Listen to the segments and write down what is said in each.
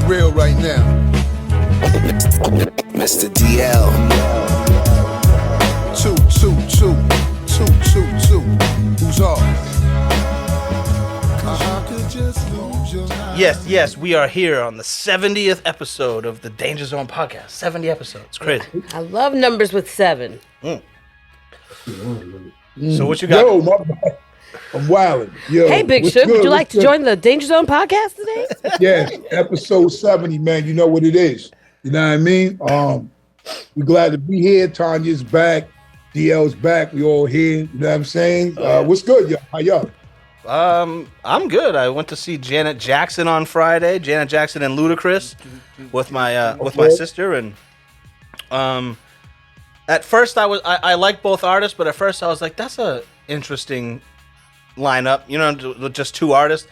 real right now. Mr. DL. 222. Who's off? Yes, we are here on the 70th episode of the Danger Zone podcast. 70 episodes. Crazy. I love numbers with 7. So what you got? Yo, I'm wildin'. Yo, Hey, Big what's Shug, good? would you like What's to good? join the Danger Zone podcast today? Yes, episode 70, man. You know what it is. You know what I mean? We're glad to be here. Tanya's back. DL's back. We all here. You know what I'm saying? What's good, yo? How y'all? I'm good. I went to see Janet Jackson on Friday. Janet Jackson and Ludacris with my sister, and at first I liked both artists, but at first I was like, that's a interesting lineup, you know, with just two artists.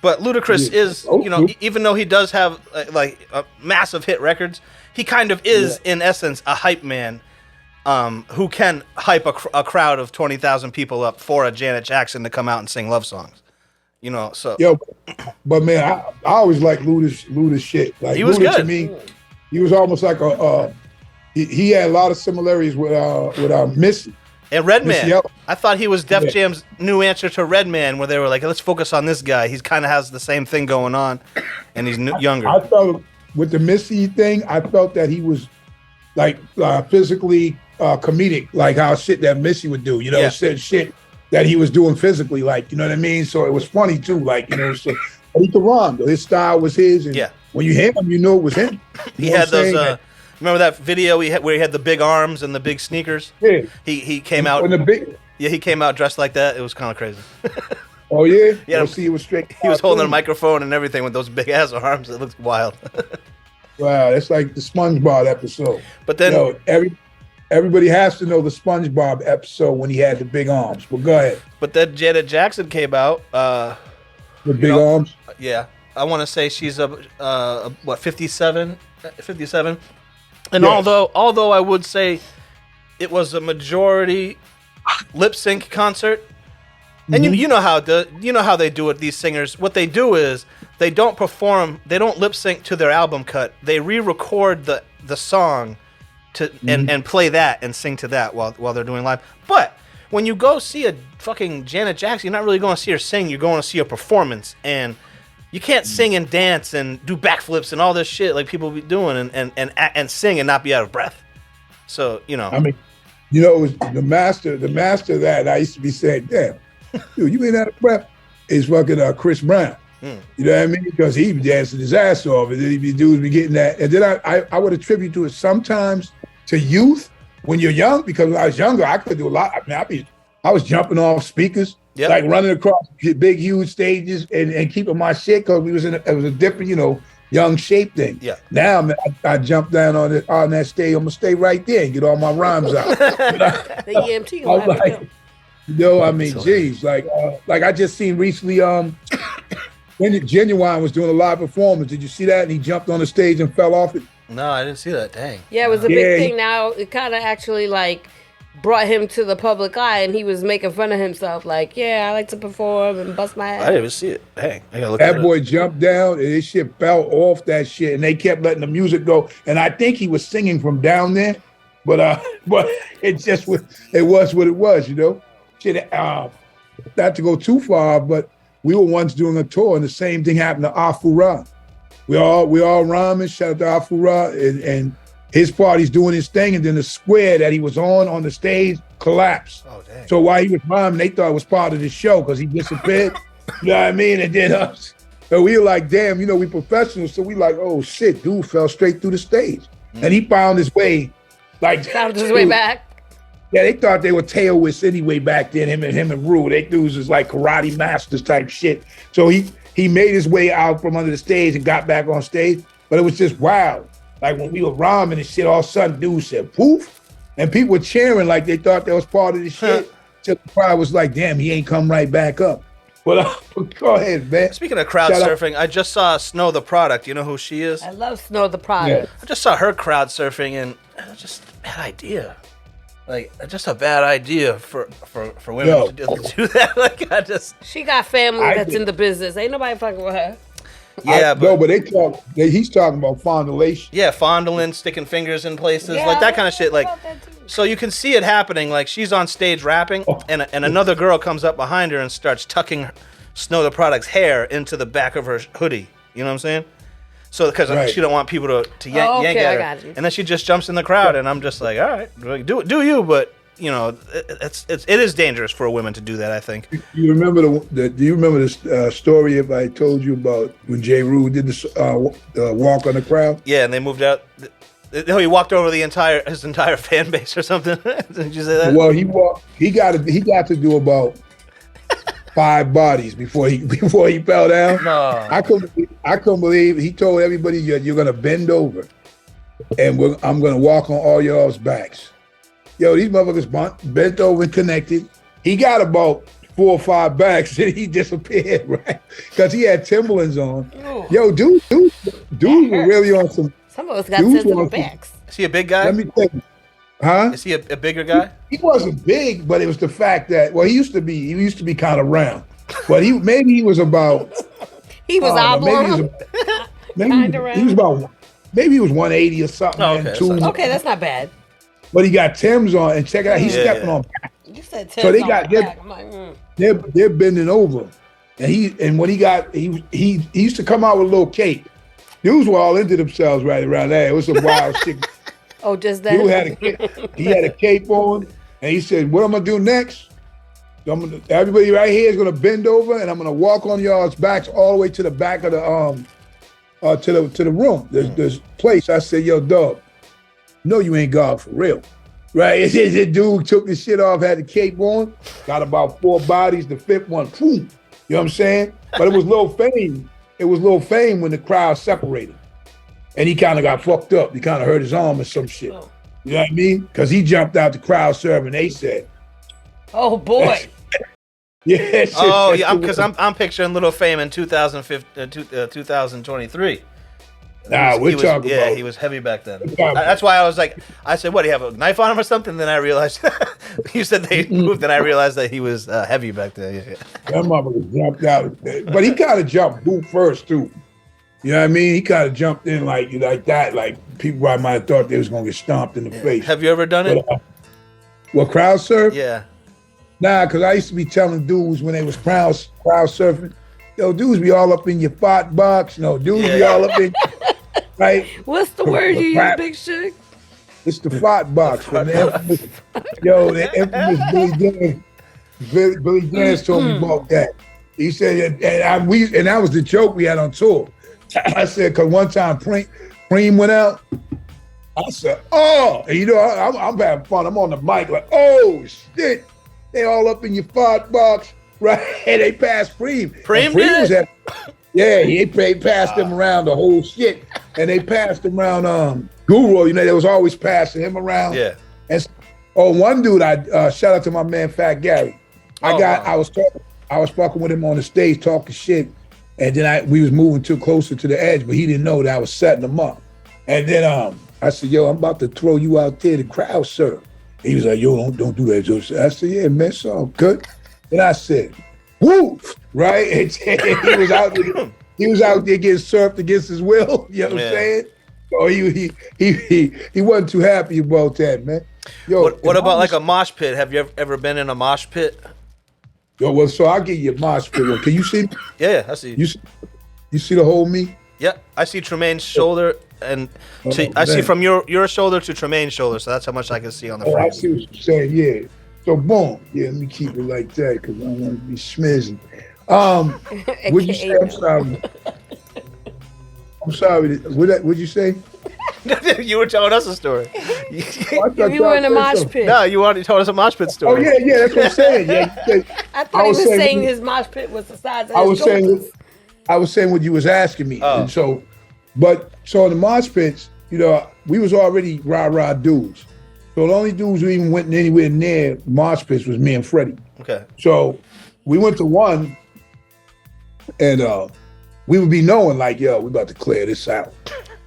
But Ludacris is, you know, even though he does have like massive hit records, he kind of is in essence a hype man. Who can hype a crowd of 20,000 people up for a Janet Jackson to come out and sing love songs, you know? So but man, I always like Luda's shit. Like he was Luda, good. To me, he was almost like he had a lot of similarities with Missy and Redman. Yellow. I thought he was Def Jam's new answer to Redman, where they were like, let's focus on this guy. He kind of has the same thing going on, and he's younger. I felt with the Missy thing, I felt that he was like physically comedic, like how shit that Missy would do, you know, said shit that he was doing physically, like, you know what I mean? So it was funny too, like, you know, so he could rhyme though. His style was his, and when you hear him, you know it was him. He had those, remember that video where he had the big arms and the big sneakers? Yeah. He came out. He came out dressed like that. It was kind of crazy. Oh yeah? Yeah. See, it was straight. He was holding a microphone and everything with those big ass arms. It looks wild. Wow, that's like the SpongeBob episode. But then, you know, everybody has to know the SpongeBob episode when he had the big arms. But go ahead. But then Janet Jackson came out. With big arms? Yeah. I want to say she's 57? 57. And although I would say it was a majority lip sync concert, and you know how they do it, these singers. What they do is they don't perform, they don't lip sync to their album cut. They re-record the song to and play that and sing to that while they're doing live. But when you go see a fucking Janet Jackson, you're not really going to see her sing. You're going to see a performance, and you can't sing and dance and do backflips and all this shit like people be doing and sing and not be out of breath. So, you know. I mean, you know, it was the master that I used to be saying, damn, dude, you ain't out of breath. Is fucking Chris Brown. You know what I mean? Because he be dancing his ass off, and then dudes be getting that. And then I would attribute to it sometimes to youth when you're young, because when I was younger, I could do a lot. I mean, I was jumping off speakers, like running across big, huge stages and keeping my shit, because it was a different, you know, young shape thing. Yeah. Now, man, I jump down on that stage. I'm gonna stay right there and get all my rhymes out. The EMT. I was like, you know, I mean, geez, like I just seen recently, when Genuine was doing a live performance. Did you see that? And he jumped on the stage and fell off it. No, I didn't see that. Dang. Yeah, it was a big thing. Now it kind of actually like brought him to the public eye, and he was making fun of himself. Like, yeah, I like to perform and bust my ass. I didn't even see it. Dang, I gotta look that boy jumped down and his shit fell off that shit, and they kept letting the music go. And I think he was singing from down there, but it just was what it was, you know. Shit, not to go too far, but we were once doing a tour, and the same thing happened to Afura. We all rhyming. Shout out to Afura, and his party's doing his thing, and then the square that he was on the stage collapsed. Oh, dang. So while he was rhyming, they thought it was part of the show because he disappeared. You know what I mean? And then so we were like, damn, you know, we professionals. So we like, oh shit, dude fell straight through the stage. And he found his way, found his way back. Yeah, they thought they were tailwhists anyway back then, him and Rue. They dudes was like karate masters type shit. So he made his way out from under the stage and got back on stage. But it was just wild. Like when we were rhyming and shit, all of a sudden dude said, poof. And people were cheering like they thought that was part of the shit. Till the crowd was like, damn, he ain't come right back up. But go ahead, man. Speaking of crowd surfing, I just saw Snow the Product. You know who she is? I love Snow the Product. Yeah. I just saw her crowd surfing, and it was just a bad idea. Like, just a bad idea for women to do that. Like, She got family that's in the business. Ain't nobody fucking with her. Yeah, no, but he's talking about fondulation. Yeah, fondling, sticking fingers in places, like that kind of shit. Like, so you can see it happening. Like she's on stage rapping, and another girl comes up behind her and starts tucking Snow the Product's hair into the back of her hoodie. You know what I'm saying? So because she don't want people to yank at her, and then she just jumps in the crowd, and I'm just like, all right, do you? But you know, it is dangerous for a woman to do that. I think. Do you remember do you remember the story if I told you about when Jeru did the walk on the crowd? Yeah, and they moved out. He walked over his entire fan base or something. Did you say that? Well, he got to do about 5 bodies before he fell down. No. I couldn't believe he told everybody you're gonna bend over, and I'm gonna walk on all y'all's backs. Yo, these motherfuckers bent over and connected. He got about 4 or 5 backs and he disappeared, right? Because he had Timberlands on. Ooh. Yo, dude were really on some. Some of us got sensitive backs. Is he a big guy? Let me tell you. Huh? Is he a bigger guy? He wasn't big, but it was the fact that he used to be kind of round. But he was about. He was oblong. He was about. Maybe he was 180 or something. Oh, okay. Okay, that's not bad. But he got Tim's on, and check it out, he's stepping on back. You said Tim's so they on got back. I'm like, they're bending over, and when he used to come out with a little cape. Dudes were all into themselves right around there. It was some wild shit. Oh, just that. He had a cape on, and he said, "What I'm gonna do next? Everybody right here is gonna bend over, and I'm gonna walk on y'all's backs all the way to the back of the to the room. There's place." I said, "Yo, dog. No, you ain't God for real, right?" The dude took the shit off, had the cape on, got about 4 bodies. The 5th one, boom. You know what I'm saying? But it was Lil Fame. It was Lil Fame when the crowd separated, and he kind of got fucked up. He kind of hurt his arm or some shit. You know what I mean? Because he jumped out the crowd serving. They said, "Oh boy." Yeah. Oh yeah, because I'm picturing Lil Fame in 2023. Nah, we're talking about. Yeah, he was heavy back then. That's why I was like, I said, what, do you have a knife on him or something? Then I realized, you said they moved, and I realized that he was heavy back then. Yeah. That motherfucker jumped out. But he kind of jumped boot first, too. You know what I mean? He kind of jumped in like that. Like, people might have thought they was going to get stomped in the face. Have you ever done it? What, crowd surf? Yeah. Nah, because I used to be telling dudes when they was crowd surfing, yo, dudes be all up in your fart box. No, dudes be all up in... Right? What's the word you use, Big Shug? It's the fart box. The infamous Billy Danze told me about that. He said, and that was the joke we had on tour. I said, because one time Preem went out, I said, oh, and I'm having fun. I'm on the mic like, oh shit, they all up in your fart box, right? And they passed Preem. Preem did it? Yeah, he passed them around the whole shit, and they passed him around Guru. They was always passing him around. Yeah. And one dude, I shout out to my man Fat Gary. I was fucking with him on the stage talking shit, and then we was moving too closer to the edge, but he didn't know that I was setting him up. And then I said, yo, I'm about to throw you out there to crowd surf. He was like, yo, don't do that. So I said, yeah, man, it's all good. And I said, woo, right? And he was out there. He was out there getting surfed against his will. You know what I'm saying? So he wasn't too happy about that, man. Yo, what about like a mosh pit? Have you ever been in a mosh pit? Yo, well, so I'll give you a mosh pit. Can you see me? Yeah, I see. You see the whole me? Yeah, I see Tremaine's shoulder, and I see from your shoulder to Tremaine's shoulder. So that's how much I can see on the frame. I see what you're saying. Yeah. So boom. Yeah, let me keep it like that because I don't want to be smizzing. What'd you say? I'm sorry. I'm sorry. What'd you say? You were telling us a story. You were in a mosh pit. No, you already told us a mosh pit story. Oh yeah, that's what I'm saying. Yeah, I thought he was saying his mosh pit was the size of his shoulders. I was saying what you was asking me. Oh. And so in the mosh pits, we was already rah-rah dudes. So the only dudes who even went anywhere near mosh pits was me and Freddie. Okay. So we went to one, and we would be knowing like, yo, we about to clear this out.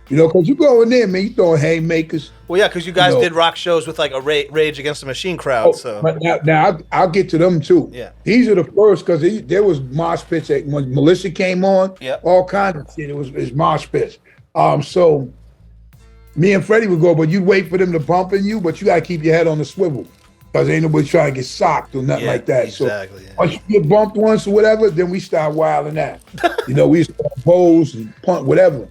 You know, because you go in there, man, you throwing haymakers. Well, yeah, because you guys did rock shows with like a Rage Against the Machine crowd. Oh, So but now I'll get to them too. Yeah. These are the first, because there was mosh pits when Militia came on. Yeah. All kinds of shit. It's mosh pits. So me and Freddie would go, but you'd wait for them to bump in you, but you got to keep your head on the swivel because ain't nobody trying to get socked or nothing like that. Exactly. So once you get bumped once or whatever, then we start wilding out. You know, we used to pose and punt, whatever.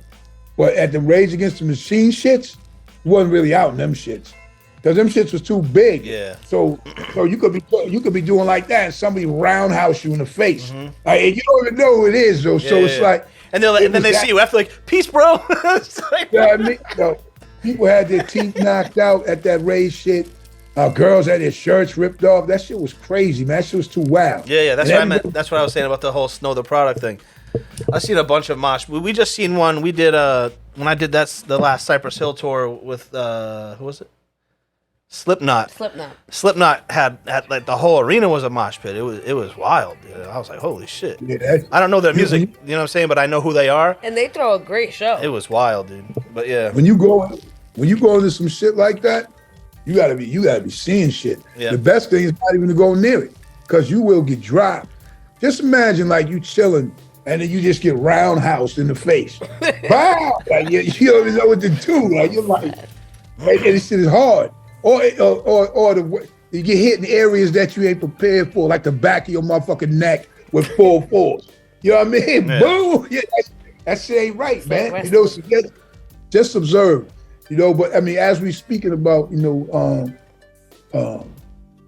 But at the Rage Against the Machine shits, wasn't really out in them shits. Because them shits was too big. Yeah. So you could be doing like that and somebody roundhouse you in the face. Like, you don't even know who it is though. So it's like, and then they see you after like, peace, bro. It's like, you know what I mean? So, people had their teeth knocked out at that Rage shit. Girls had their shirts ripped off. That shit was crazy, man. That shit was too wild. Yeah, that's what I meant. That's what I was saying about the whole Snow the Product thing. I seen a bunch of mosh. We just seen one. We did when I did the last Cypress Hill tour with who was it? Slipknot. Slipknot had like the whole arena was a mosh pit. It was wild. Dude. I was like, holy shit. Yeah, I don't know their music, you know what I'm saying, but I know who they are. And they throw a great show. It was wild, dude. But yeah. When you go into some shit like that, you gotta be seeing shit. Yeah. The best thing is not even to go near it, because you will get dropped. Just imagine like you chilling and then you just get roundhoused in the face. Wow! Like you don't even know what to do. Like you're like, and this shit is hard. Or you get hit in areas that you ain't prepared for, like the back of your motherfucking neck with full force. You know what I mean? Yeah. Boom! Yeah, that shit ain't right, man. You know, so just observe. You know, but I mean, as we speaking about,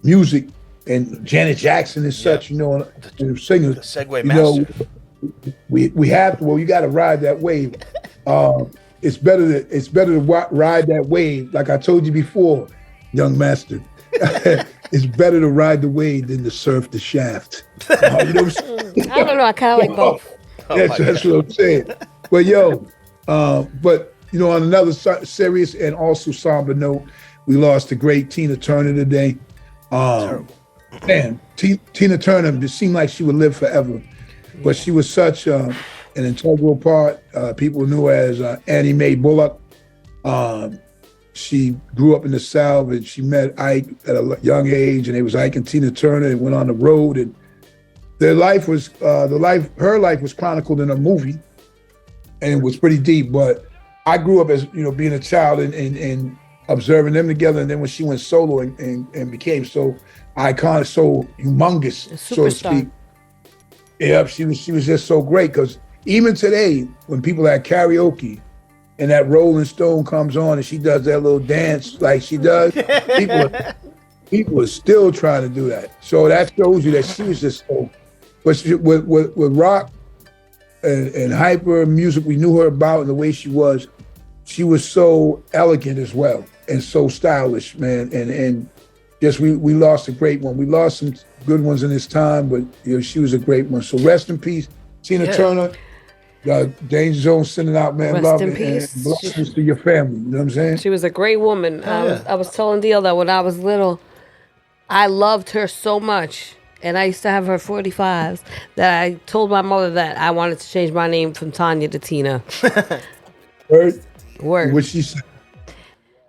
music and Janet Jackson and such, you know, and singers, The Segway Master. We have to. Well, you got to ride that wave. It's better to ride that wave. Like I told you before, young master, it's better to ride the wave than to surf the shaft. You know what I'm saying? I don't know. I kind of like both. That's what I'm saying. But but you know, on another serious and also somber note, we lost the great Tina Turner today. Terrible. Man, Tina Turner, it seemed like she would live forever. But she was such an integral part. People knew her as Annie Mae Bullock. She grew up in the South, and she met Ike at a young age, and it was Ike and Tina Turner, and went on the road. And her life was chronicled in a movie, and it was pretty deep. But I grew up as, you know, being a child and observing them together, and then when she went solo and became so iconic, so humongous, so to speak. Yeah, she was just so great, because even today, when people have karaoke and that Rolling Stone comes on and she does that little dance like she does, people are still trying to do that. So that shows you that she was just so. But with rock and hyper music, we knew her about, and the way she was so elegant as well and so stylish, man. And just we lost a great one. We lost some good ones in this time, but you know, she was a great one. So rest in peace, Tina Turner. Danger Zone sending out, man, Rest love in and peace. blessings to your family. You know what I'm saying? She was a great woman. I was telling Deal that when I was little, I loved her so much. And I used to have her 45s that I told my mother that I wanted to change my name from Tanya to Tina. Word? What she said?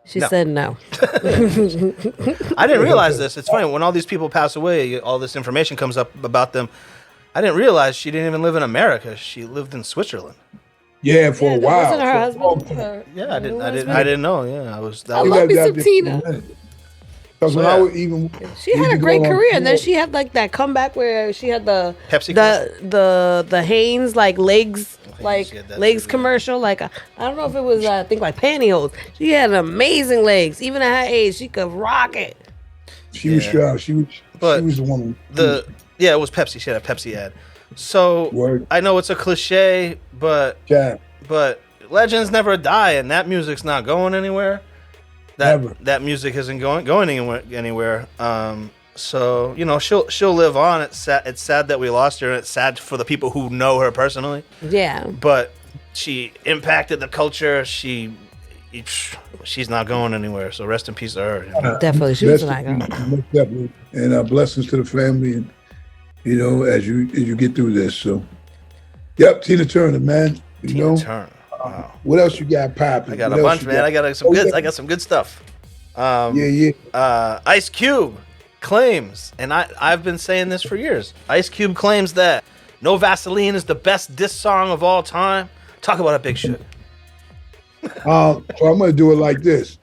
She said no. I didn't realize this. It's funny, when all these people pass away, all this information comes up about them. I didn't realize she didn't even live in America. She lived in Switzerland. Yeah, for a while. Wasn't her husband? Yeah, I didn't know. Yeah, I love me some Tina. Because when I was even, she had a great career, and then she had like that comeback where she had the Pepsi the Hanes like legs commercial. Like I don't know if it was I think like pantyhose. She had amazing legs. Even at her age, she could rock it. She was strong. She was the woman. It was Pepsi. She had a Pepsi ad. So I know it's a cliche, but legends never die, and that music's not going anywhere. That music isn't going anywhere. So you know, she'll live on. It's sad that we lost her, and it's sad for the people who know her personally. Yeah. But she impacted the culture. She's not going anywhere. So rest in peace to her. You know? Definitely, she was not going. Definitely, and blessings to the family, and you know, as you get through this. So, yep, Tina Turner, man. Tina Turner. What else you got popping? I got a bunch, man. I got some good stuff. Ice Cube claims, and I've been saying this for years. Ice Cube claims that No Vaseline is the best diss song of all time. Talk about a big shit. So I'm gonna do it like this.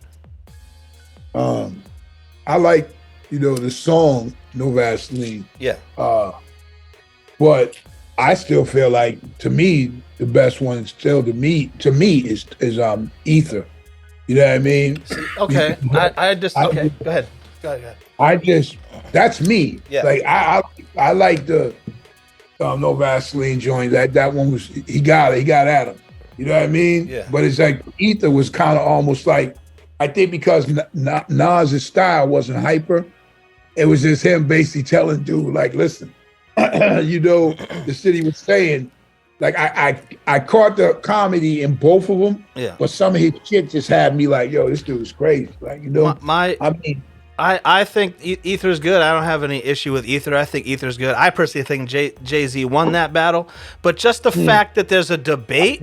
I like, the song No Vaseline. Yeah. But I still feel like, to me, the best one still to me is Ether. You know what I mean? Okay. Okay. Go ahead. That's me. Yeah. Like I like the No Vaseline joint. That one was he got at him. You know what I mean? Yeah. But it's like Ether was kind of almost like, I think because Nas's style wasn't hyper, it was just him basically telling dude, like, listen, the city was saying, like, I caught the comedy in both of them, but some of his shit just had me like, yo, this dude is crazy. Like, I think Ether's good. I don't have any issue with Ether. I think Ether's good. I personally think Jay-Z won that battle. But just the fact that there's a debate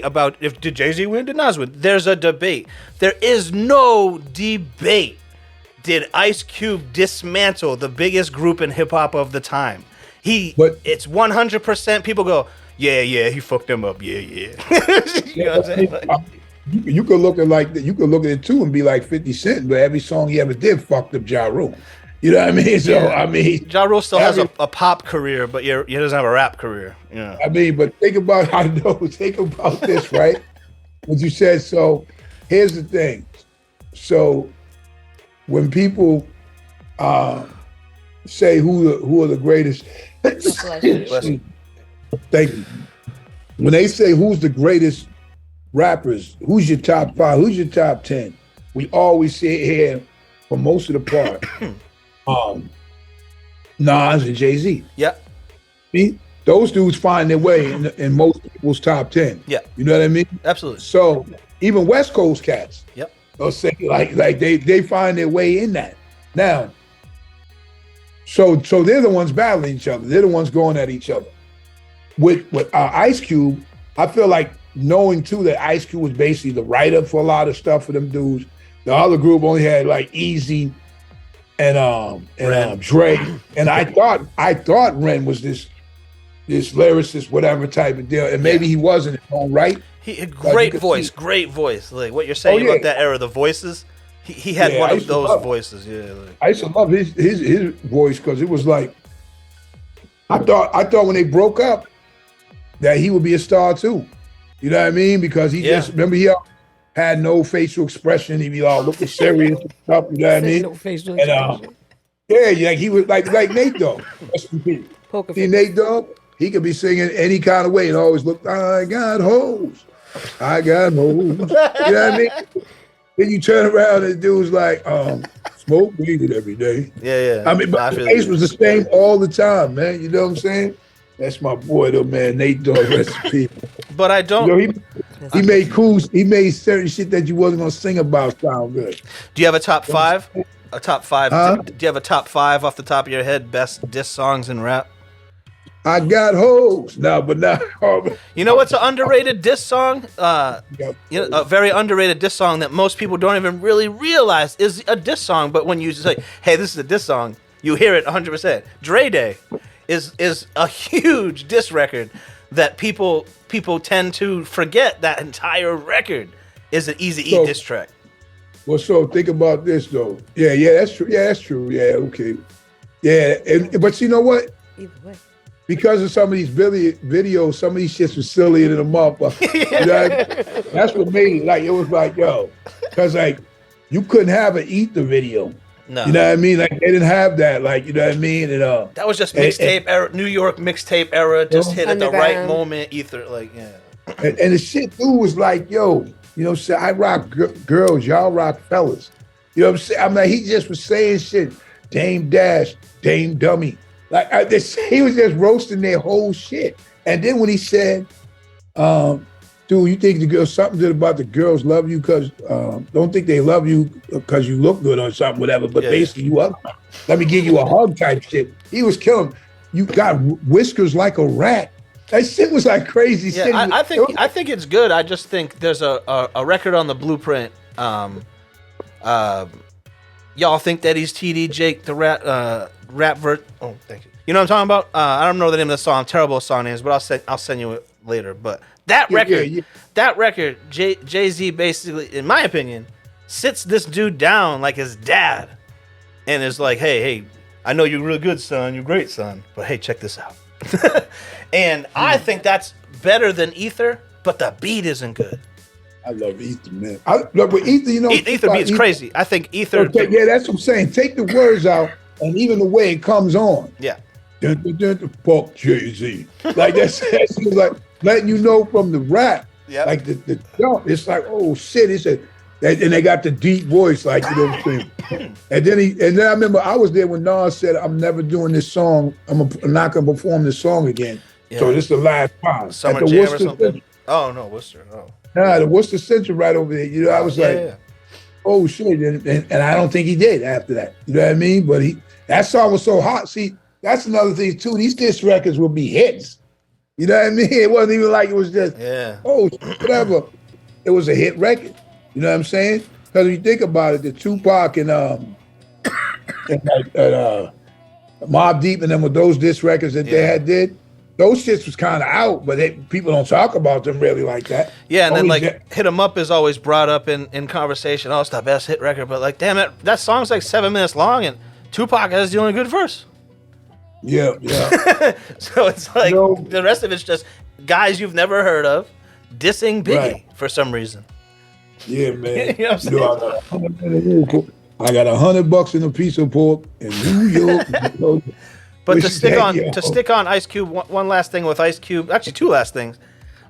about did Jay-Z win, did Nas win? There's a debate. There is no debate. Did Ice Cube dismantle the biggest group in hip-hop of the time? It's 100%. People go, yeah, he fucked them up. Yeah. You know what I'm saying? You could look at you could look at it too and be like 50 Cent, but every song he ever did fucked up Jeru. You know what I mean? So Jeru still has a pop career, but he doesn't have a rap career. Yeah. But think about this, right? What you said. So here's the thing. So when people say who are the greatest, thank you. When they say who's the greatest rappers, who's your top 5, who's your top 10, we always sit here for most of the part. Nas and Jay-Z. Yeah. Those dudes find their way in most people's top 10. Yeah. You know what I mean? Absolutely. So even West Coast cats, yep, they'll say like they find their way in that. Now, so they're the ones battling each other. They're the ones going at each other. With Ice Cube, I feel like, knowing too that Ice Cube was basically the writer for a lot of stuff for them dudes. The other group only had like Easy and Dre. And I thought Ren was this lyricist, whatever type of deal. And maybe he wasn't in his own right. He had great voice. Like what you're saying about that era, the voices. He had one of those voices. Yeah. I used to love his voice because it was like, I thought when they broke up that he would be a star too. You know what I mean? Because he he had no facial expression. He'd be all looking serious and stuff. You know what I mean? No facial expression. Like he was like Nate Dogg. See Nate Dogg? He could be singing any kind of way and always look, I got hoes. You know what I mean? Then you turn around and the dude's like, smoke weed every day. Yeah. But the face was the same all the time, man. You know what I'm saying? That's my boy, though, man. Nate Dogg, recipe. But I don't. He made He made certain shit that you wasn't gonna sing about sound good. Do you have a top 5? A top 5? Huh? Do you have a top 5 off the top of your head? Best diss songs in rap? I got hoes. No, but not. You know what's an underrated diss song? A very underrated diss song that most people don't even really realize is a diss song. But when you say, "Hey, this is a diss song," you hear it 100%. Dre Day is a huge diss record that people tend to forget. That entire record is an Eazy-E diss track. Well, so think about this though. Yeah, that's true. Yeah, that's true. Yeah, okay. Yeah, but you know what? Either way. Because of some of these videos, some of these shits was sillier than a motherfucker. You know what I mean? That's what made it. Like, it was like, yo, because like you couldn't have an Ether video. No. You know what I mean? Like, they didn't have that. Like, you know what I mean? And that was just mixtape era, New York mixtape era, just hit at the right moment. Ether, like, yeah. And the shit dude was like, yo, you know what I'm saying? I rock girls, y'all rock fellas. You know what I'm saying? I'm like, he just was saying shit. Dame Dash, Dame Dummy. Like, he was just roasting their whole shit. And then when he said, dude, you think the girls, something about the girls love you because, don't think they love you because you look good or something, whatever, but basically you up. Let me give you a hug type shit. He was killing. You got whiskers like a rat. That shit was like crazy. Yeah, I think it's good. I just think there's a record on the blueprint. Y'all think that he's TD Jake the rap vert? Oh, thank you. You know what I'm talking about? I don't know the name of the song. I'm terrible at song names, but I'll send you it later. But that record, Jay-Z basically, in my opinion, sits this dude down like his dad, and is like, hey, I know you're real good, son. You're great, son. But hey, check this out. And I think that's better than Ether, but the beat isn't good. I love Ether, man. But Ether, you know, Ether beat's crazy. I think Ether. Okay, yeah, that's what I'm saying. Take the words out, and even the way it comes on. Yeah. Fuck Jay-Z. Like that's like letting you know from the rap. Yeah. Like the jump. It's like, oh shit. It's and they got the deep voice, like, you know what I'm saying. And then I remember I was there when Nas said, "I'm never doing this song. I'm not gonna perform this song again." Yeah. So this is the last time. Summer Jam Worcester or something. Central. Oh no, Worcester. Oh. Nah, the Worcester Central right over there. You know, I was oh shit, and I don't think he did after that. You know what I mean? But that song was so hot. See, that's another thing too. These diss records will be hits. You know what I mean? It wasn't even like it was just whatever. It was a hit record. You know what I'm saying? Because if you think about it, the Tupac and Mobb Deep and them with those diss records that they had did. Those shits was kind of out, but people don't talk about them really like that. Yeah, and then like Hit 'Em Up is always brought up in conversation. Oh, it's the best hit record, but like, damn it, that song's like 7 minutes long, and Tupac has the only good verse. Yeah. So it's like the rest of it's just guys you've never heard of dissing Biggie for some reason. Yeah, man. You know what I'm saying? I got $100 in a piece of pork in New York. But to stick on Ice Cube, one last thing with Ice Cube, actually two last things.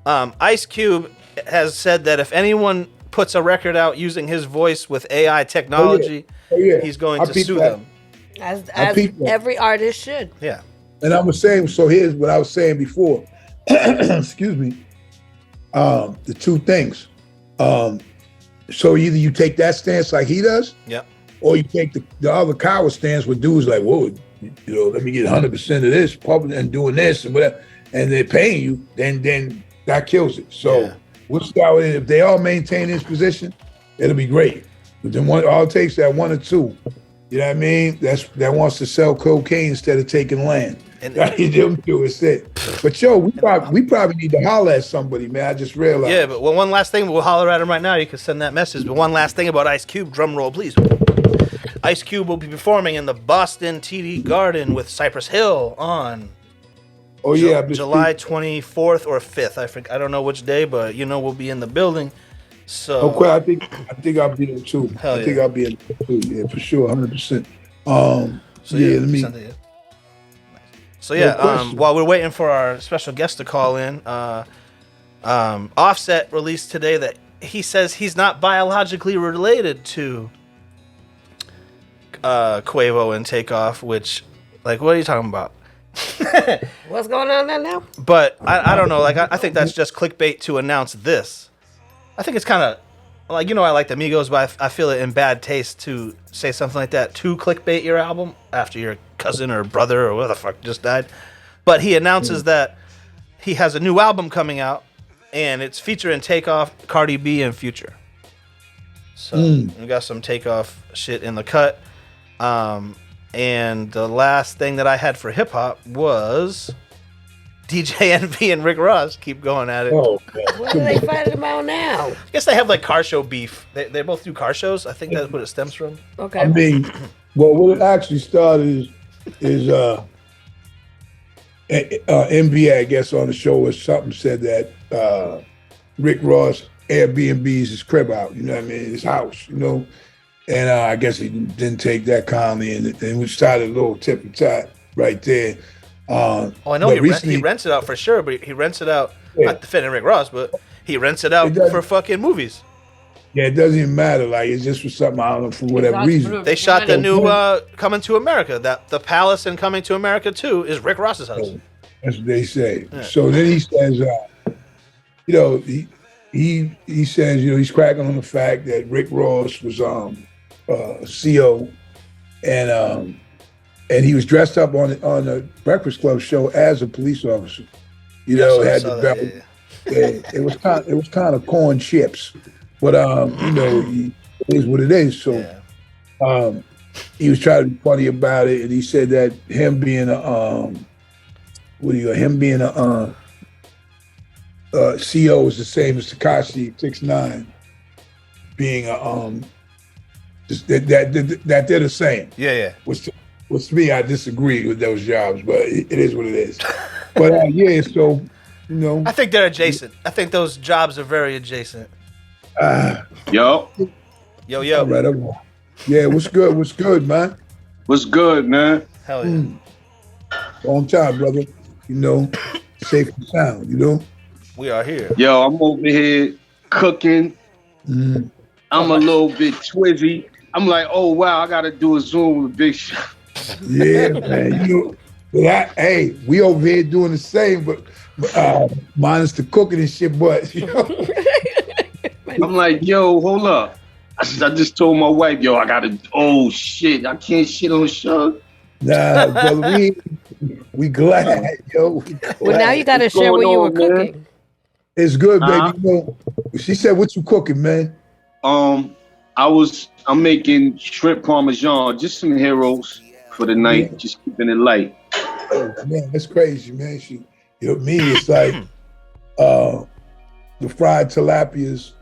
Ice Cube has said that if anyone puts a record out using his voice with AI technology, he's going to sue them. As every artist should. Yeah. And I was saying, so here's what I was saying before. Excuse me. The two things. So either you take that stance like he does, or you take the other coward stance with dudes like, whoa, you know, let me get 100% of this, public and doing this and whatever, and they're paying you, then that kills it. So we'll start with it. If they all maintain this position, it'll be great. But then all it takes that one or two, you know what I mean? That wants to sell cocaine instead of taking land. And them two is it. But yo, we probably need to holler at somebody, man. I just realized. Yeah, but one last thing, we'll holler at him right now. You can send that message. But one last thing about Ice Cube, drum roll, please. Ice Cube will be performing in the Boston TD Garden with Cypress Hill on July 24th or 5th. I don't know which day, but we'll be in the building. So I think I'll be there too. I think I'll be in there too. Yeah, for sure, 100%. While we're waiting for our special guest to call in, Offset released today that he says he's not biologically related to Quavo and Takeoff, which, like, what are you talking about? What's going on there now? But I don't know. Like, I think that's just clickbait to announce this. I think it's kind of like, I like the Migos, but I feel it in bad taste to say something like that to clickbait your album after your cousin or brother or whatever the fuck just died. But he announces that he has a new album coming out, and it's featuring Takeoff, Cardi B, and Future. So we got some Takeoff shit in the cut. And the last thing that I had for hip hop was DJ Envy and Rick Ross keep going at it. Oh, what are they fighting about now? I guess they have like car show beef. They both do car shows. I think that's what it stems from. Okay. I mean, well, what it actually started is NBA, I guess, on the show or something said that Rick Ross Airbnb's his crib out. You know what I mean? His house. And I guess he didn't take that kindly, and we started a little tip and tat right there. I know he rents it out for sure, but he rents it out, not defending Rick Ross, but he rents it out for fucking movies. Yeah, it doesn't even matter. Like, it's just for something, I don't know, for whatever reason. They shot the new Coming to America. The Palace in Coming to America 2 is Rick Ross's house. That's what they say. Yeah. So then he says, he says, he's cracking on the fact that Rick Ross was CO, and he was dressed up on the Breakfast Club show as a police officer. You know, had the belt. Yeah, it was kind of corn chips, but you know, it is what it is. So he was trying to be funny about it, and he said that him being a CO is the same as Tekashi 6ix9ine being a that they're the same. Yeah. Which to me, I disagree with those jobs, but it is what it is. But yeah, so you know, I think they're adjacent. I think those jobs are very adjacent. Yo. All right, yeah, what's good, man? What's good, man? Hell yeah. Long time, brother. You know, safe and sound, you know? We are here. Yo, I'm over here cooking. I'm a little bit twizzy. I'm like, oh, wow, I got to do a Zoom with Big Shug. Yeah, man. You know, hey, we over here doing the same, but minus the cooking and shit, but, you know. I'm like, yo, hold up. I just told my wife, yo, oh, shit, I can't shit on Shug. Nah, brother, we glad, yo. Well, now you got to share what you were cooking. Man? It's good, baby. You know, she said, what you cooking, man? I'm making shrimp parmesan, just some heroes for the night, just keeping it light. Oh, man, that's crazy, man. Me, it's like the fried tilapias,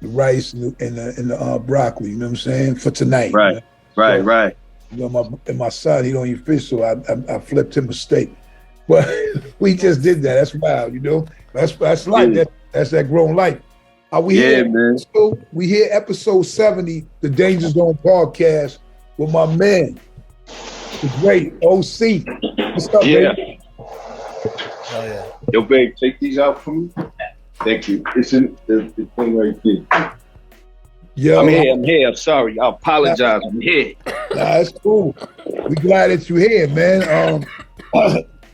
the rice, and the broccoli. You know what I'm saying? For tonight. Right, right. You know, my son, he don't eat fish, so I flipped him a steak. But we just did that. That's wild, you know. That's life. Yeah. That's that grown life. We here, man. So we here, episode 70, the Danger Zone podcast with my man, the great OC. What's up, baby? Oh yeah. Yo, babe, take these out for me. Thank you. It's in the thing right there. Yo, I'm here. I'm sorry. I apologize. I'm here. Nah, that's cool. We glad that you're here, man.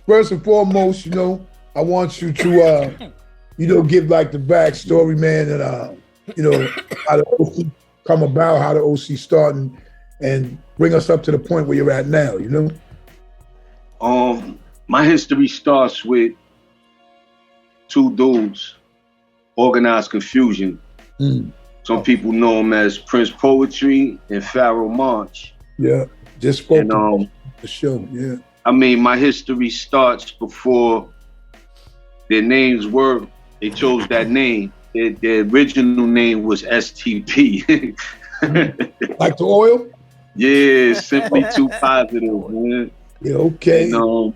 First and foremost, you know, I want you to, you know, give like the backstory, man, and you know, how the OC come about, how the OC starting, and bring us up to the point where you're at now. You know. My history starts with two dudes, Organized Confusion. Some people know him as Prince Poetry and Pharaoh March. Yeah, just spoke to the show. Yeah. I mean, my history starts before their names were. They chose that name. Their original name was STP. Like the oil? Yeah, simply too positive, man. Yeah, okay. And,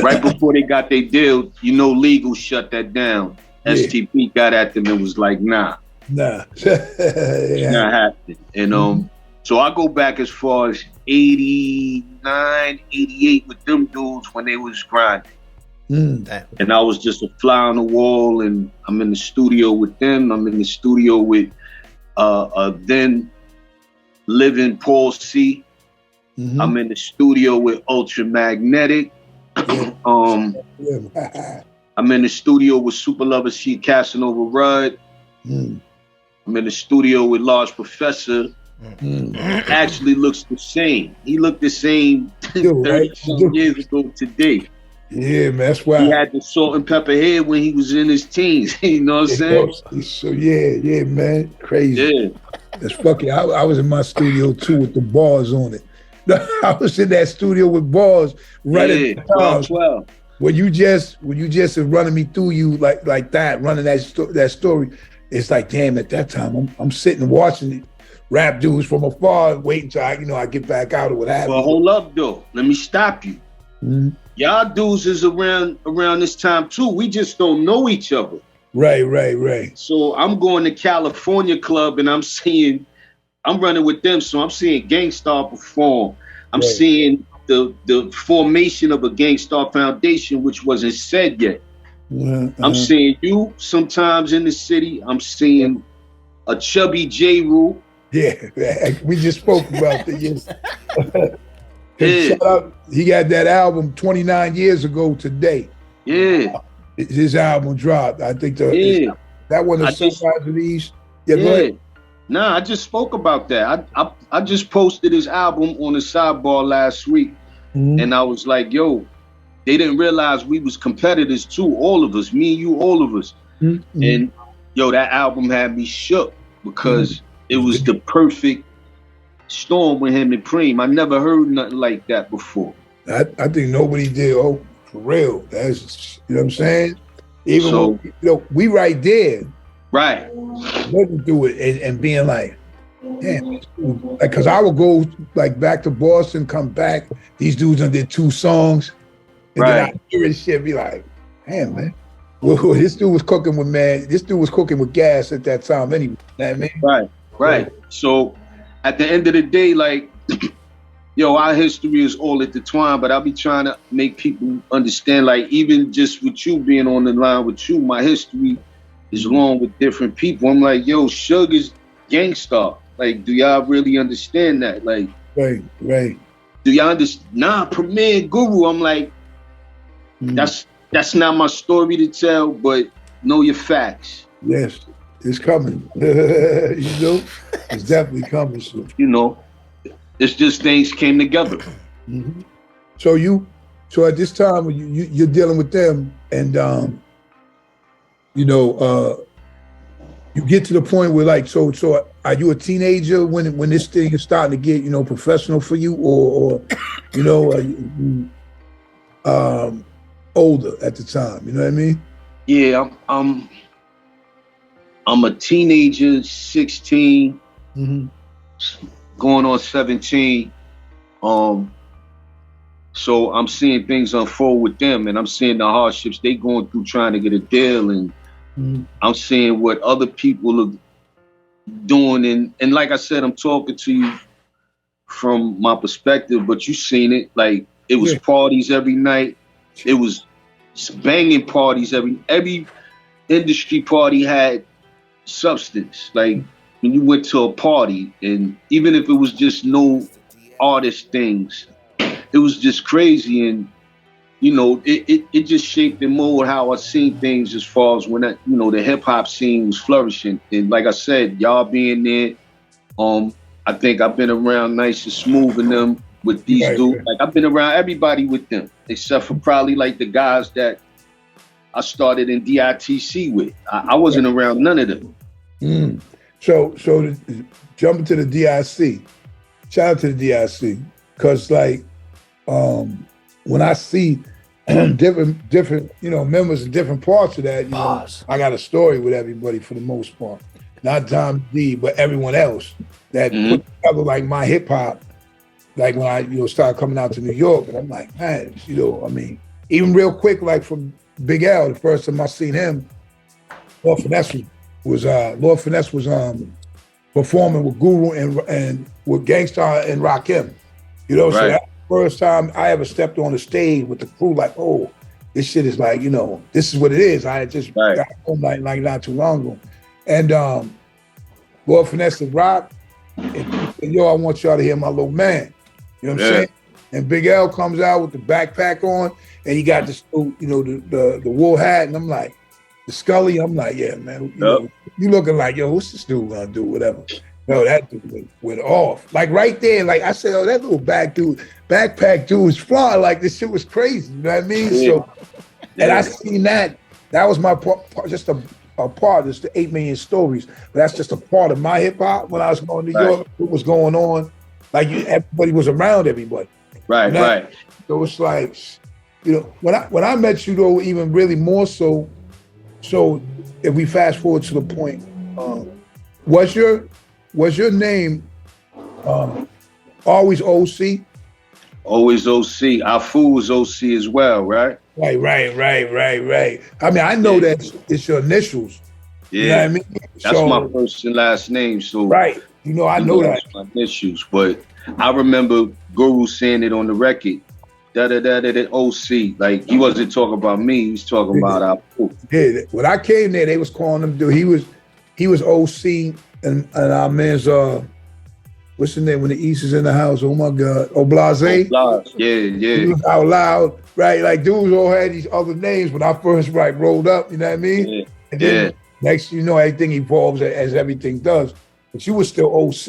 right before they got their deal, you know, legal shut that down. Yeah. STP got at them and was like, nah. It's not happening. And so I go back as far as 89, 88 with them dudes when they was grinding. And I was just a fly on the wall, and I'm in the studio with them. I'm in the studio with then living Paul C. I'm in the studio with Ultramagnetic. I'm in the studio with Super Lover C. Casanova Rudd. I'm in the studio with Large Professor. Actually looks the same. He looked the same 30 years ago today. Yeah, man, that's why he had the salt and pepper head when he was in his teens. You know what I'm saying? So yeah, man, crazy. Yeah, that's fucking. I was in my studio too with the bars on it. I was in that studio with bars right at the time. 12. When you just is running me through you like that, running that story, it's like, damn, at that time I'm sitting watching it. Rap dudes from afar, waiting till I get back out or what have you. Well, hold up though. Let me stop you. Y'all dudes is around this time too. We just don't know each other. Right. So I'm going to California Club and I'm running with them. So I'm seeing Gang Starr perform. I'm seeing the formation of a Gang Starr Foundation, which wasn't said yet. I'm seeing you sometimes in the city. I'm seeing a chubby Jeru. Yeah, we just spoke about that. Shout out, he got that album 29 years ago today. Yeah. His album dropped. I think that one, the Sunrise of the East. Yeah, go ahead. Nah, I just spoke about that. I just posted his album on the sidebar last week. And I was like, yo, they didn't realize we was competitors too, all of us, me and you, all of us. Mm-hmm. And yo, that album had me shook because it was the perfect storm with him and Preem. I never heard nothing like that before. I think nobody did. Oh, for real. That's, you know what I'm saying? Even so, when, you know, we right there. Right. Looking through it and being like, damn, like, cause I would go like back to Boston, come back. These dudes done did 2 songs, and then I hear this shit, be like, damn, man. Well, this dude was cooking with This dude was cooking with gas at that time, anyway. You know what I mean? Right. So, at the end of the day, like, yo, our history is all intertwined, but I'll be trying to make people understand, like, even just with you being on the line with you, my history is long with different people. I'm like, yo, Shug is gangsta. Like, do y'all really understand that? Like, right. Do y'all understand? Nah, Premier Guru. I'm like, that's not my story to tell, but know your facts. Yes, it's coming. You know, it's definitely coming soon. You know, it's just things came together. Mm-hmm. So at this time, you're dealing with them, and you know, you get to the point where, like, so are you a teenager when this thing is starting to get, you know, professional for you, or you know, older at the time? You know what I mean? Yeah, I'm a teenager, 16, going on 17. So I'm seeing things unfold with them, and I'm seeing the hardships they going through trying to get a deal, and I'm seeing what other people are doing, and like I said, I'm talking to you from my perspective, but you seen it. Like, it was parties every night. It was banging parties. Every industry party had substance. Like, when you went to a party, and even if it was just no artist things, it was just crazy. And you know, it just shaped and molded how I seen things as far as when the hip hop scene was flourishing. And like I said, y'all being there, I think I've been around Nice and Smooth and them with these dudes. Like, I've been around everybody with them, except for probably like the guys that I started in DITC with. I wasn't around none of them. So jumping to the DIC, shout out to the DIC, because like when I see different you know, members of different parts of that, you know, I got a story with everybody for the most part. Not Tom D, but everyone else that put together like my hip hop. Like when I, you know, started coming out to New York, and I'm like, man, you know, I mean, even real quick, like from Big L, the first time I seen him, Lord Finesse was performing with Guru and with Gangstar and Rakim. You know, so that's the first time I ever stepped on the stage with the crew, like, oh, this shit is like, you know, this is what it is. I had just got home like not too long ago. And Lord Finesse and Rock, and yo, I want y'all to hear my little man. You know what I'm saying? And Big L comes out with the backpack on, and he got this, you know, the wool hat, and I'm like, the Scully, I'm like, yeah, man, you know, you looking like, yo, what's this dude gonna do, whatever. No, that dude went off. Like right there, like I said, oh, that little backpack dude is fly. Like this shit was crazy, you know what I mean? So, and I seen that was my part, just a part, it's the 8 million stories, but that's just a part of my hip hop. When I was going to New York, what was going on, like everybody was around everybody. Right. So it's like, you know, when I met you though, even really more so if we fast forward to the point, was your name always OC? Always OC. Our fool was OC as well, right? Right. I mean, I know that it's your initials. Yeah. You know what I mean? That's my first and last name. So right. You know, I know that. My initials, but I remember Guru saying it on the record. OC. Like, he wasn't talking about me, he was talking about our fool. Yeah. When I came there, they was calling him dude. He was OC and our man's what's the name when the East is in the house? Oh my God. Blase. Yeah. He was out loud, right? Like dudes all had these other names when I first rolled up, you know what I mean? Yeah. And then next you know, everything evolves as everything does. But you were still OC.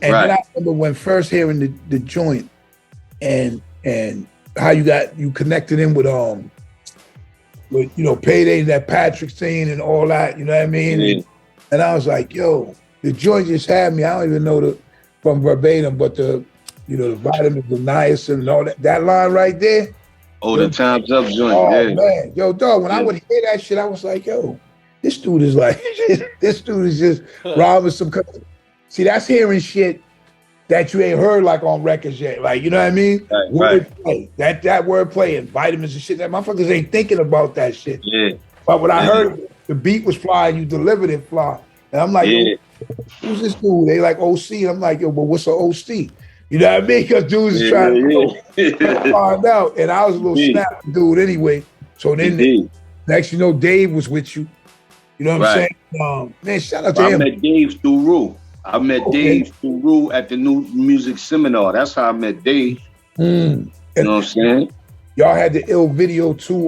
And then I remember when first hearing the joint and how you connected in with Payday, that Patrick scene and all that, you know what I mean? Yeah. And I was like, yo, the joint just had me. I don't even know from verbatim, but the vitamins, the niacin and all that line right there. Oh, the Time's Up joint. Oh, yeah. man. Yo, dog, when I would hear that shit, I was like, yo, this dude is just robbing some. See, that's hearing shit that you ain't heard like on records yet. Like, you know what I mean? Right. Wordplay. That wordplay and vitamins and shit, that motherfuckers ain't thinking about that shit. Yeah. But when I heard the beat was fly, you delivered it fly. And I'm like, yo, who's this dude? They like OC. And I'm like, yo, but what's an OC? You know what I mean? Because dudes is trying to find out. And I was a little snap dude anyway. So then next, Dave was with you. You know what I'm saying? Man, shout out to him. I met Dave through Rue. Dave through Rue at the New Music Seminar. That's how I met Dave. You know what I'm saying? Y'all had the ill video too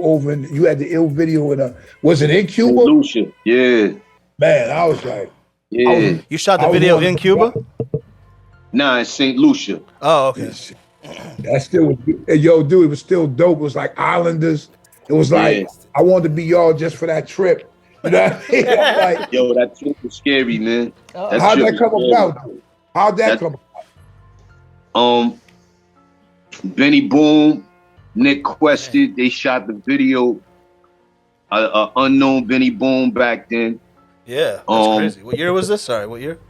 you had the ill video was it in Cuba? Lucia. Yeah. Man, I was like, you shot the video in Cuba? Nah, in St. Lucia. Oh, okay. That still was, yo, dude, it was still dope. It was like Islanders. It was like, I wanted to be y'all just for that trip. You know what I mean? Like, yo, that trip was scary, man. How'd that come about? How'd that come about? Benny Boom, Nick Quested, they shot the video. Unknown Benny Boom back then. Yeah, that's crazy. What year was this? Sorry, what year?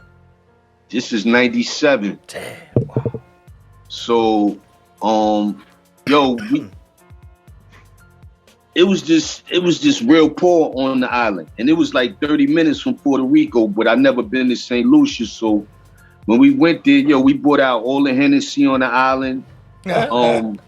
This is 97. Damn, wow. So, it was just real poor on the island. And it was like 30 minutes from Puerto Rico, but I never been to St. Lucia. So when we went there, we brought out all the Hennessy on the island. I love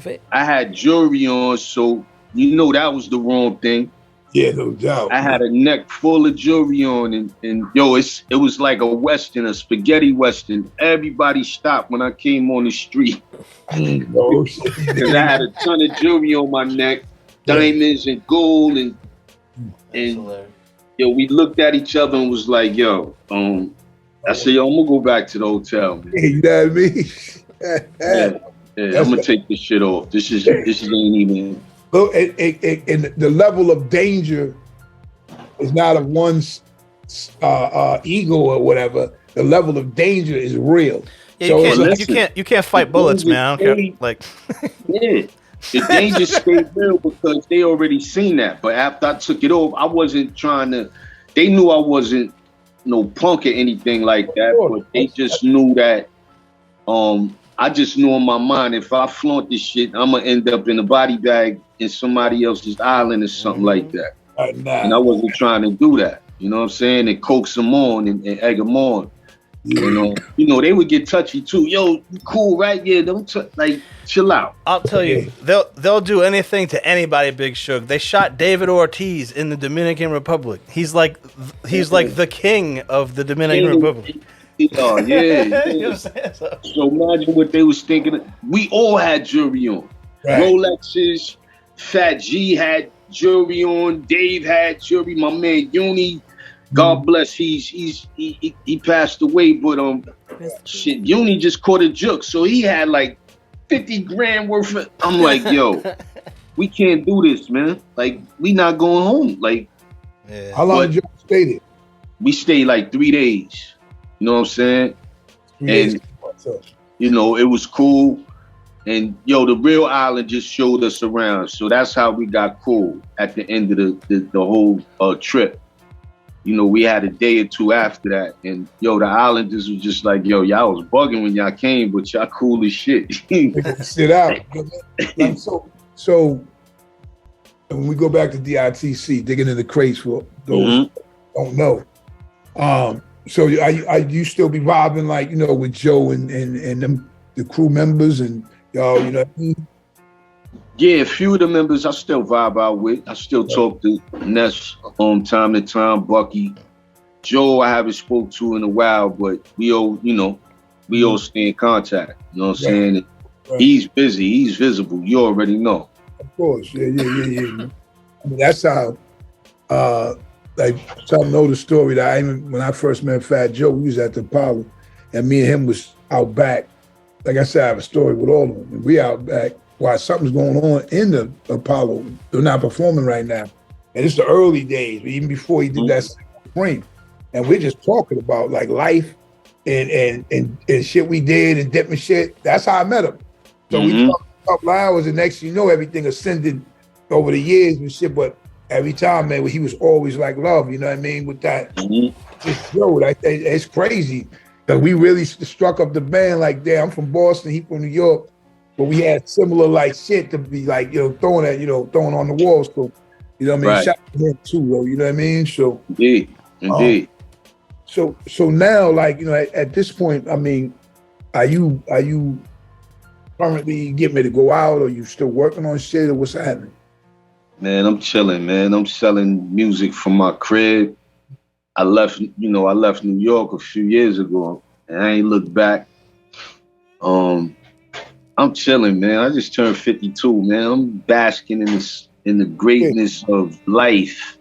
it. I had jewelry on, so that was the wrong thing. Yeah, no doubt. I had a neck full of jewelry on, and it was like a Western, a spaghetti Western. Everybody stopped when I came on the street. Because I had a ton of jewelry on my neck, diamonds and gold, and we looked at each other and was like, I said, I'm gonna go back to the hotel, man. You know what I mean? I'm gonna take this shit off. This ain't even. Look, and the level of danger is not of one's ego or whatever. The level of danger is real. Yeah, you can't fight bullets, man. I don't care. Like, the danger stayed real because they already seen that. But after I took it off, I wasn't trying to. They knew I wasn't no punk or anything like that, but they just knew that. I just knew in my mind, if I flaunt this shit, I'm gonna end up in a body bag in somebody else's island or something like that. And I wasn't trying to do that. You know what I'm saying? And coax them on and egg them on. They would get touchy too. Yo, you cool, right? Yeah, don't chill out. I'll tell you, they'll do anything to anybody, Big Shug. They shot David Ortiz in the Dominican Republic. He's like the king of the Dominican Republic. Oh, yeah. So imagine what they was thinking. We all had jewelry on. Right. Rolexes, Fat G had jewelry on. Dave had jewelry. My man Uni, God bless, he passed away, but Uni just caught a juke, so he had like 50 grand worth of. I'm like, yo, we can't do this, man. Like, we not going home. Like, how long did you stay there? We stayed like 3 days. You know what I'm saying? And it was cool. And the real island just showed us around. So that's how we got cool at the end of the whole trip. We had a day or two after that. And the islanders was just like, y'all was bugging when y'all came, but y'all cool as shit. Sit out. Like, so when we go back to DITC, digging in the crates for those who don't know. So are you still be vibing like, with Joe and them, the crew members and y'all, you know what I mean? Yeah, a few of the members I still vibe out with. I still talk to Ness time to time, Bucky. Joe I haven't spoke to in a while, but we all stay in contact. You know what I'm saying? Right. He's busy, he's visible. You already know. Of course, yeah. I mean, that's how some know the story that when I first met Fat Joe, we was at the Polo, and me and him was out back. Like I said, I have a story with all of them. And we out back, why something's going on in the Apollo. They're not performing right now. And it's the early days, even before he did that spring. And we're just talking about like life and shit we did and different shit. That's how I met him. So we talked a couple hours, and next thing you know, everything ascended over the years and shit. But every time, man, he was always like love, you know what I mean? With that, just yo, it's crazy. Because we really struck up the band like that. I'm from Boston, he from New York. But we had similar like shit to be like, throwing on the walls. So, you know what I mean? Right. Shout out to him too, though, you know what I mean? So Indeed. So now, like, at this point, I mean, are you currently getting ready to go out, or you still working on shit, or what's happening? Man, I'm chilling, man. I'm selling music from my crib. I left New York a few years ago, and I ain't looked back. I'm chilling, man. I just turned 52, man. I'm basking in the greatness of life.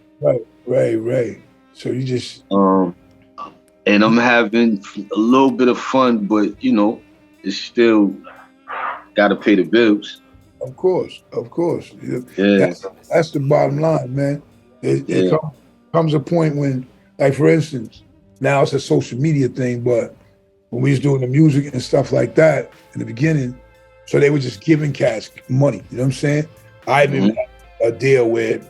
Right. So you just and I'm having a little bit of fun, but it's still gotta pay the bills. Of course. Yeah. That's the bottom line, man. It comes a point when, like, for instance, now it's a social media thing, but when we was doing the music and stuff like that in the beginning, so they were just giving Kass money, you know what I'm saying? I even had a deal where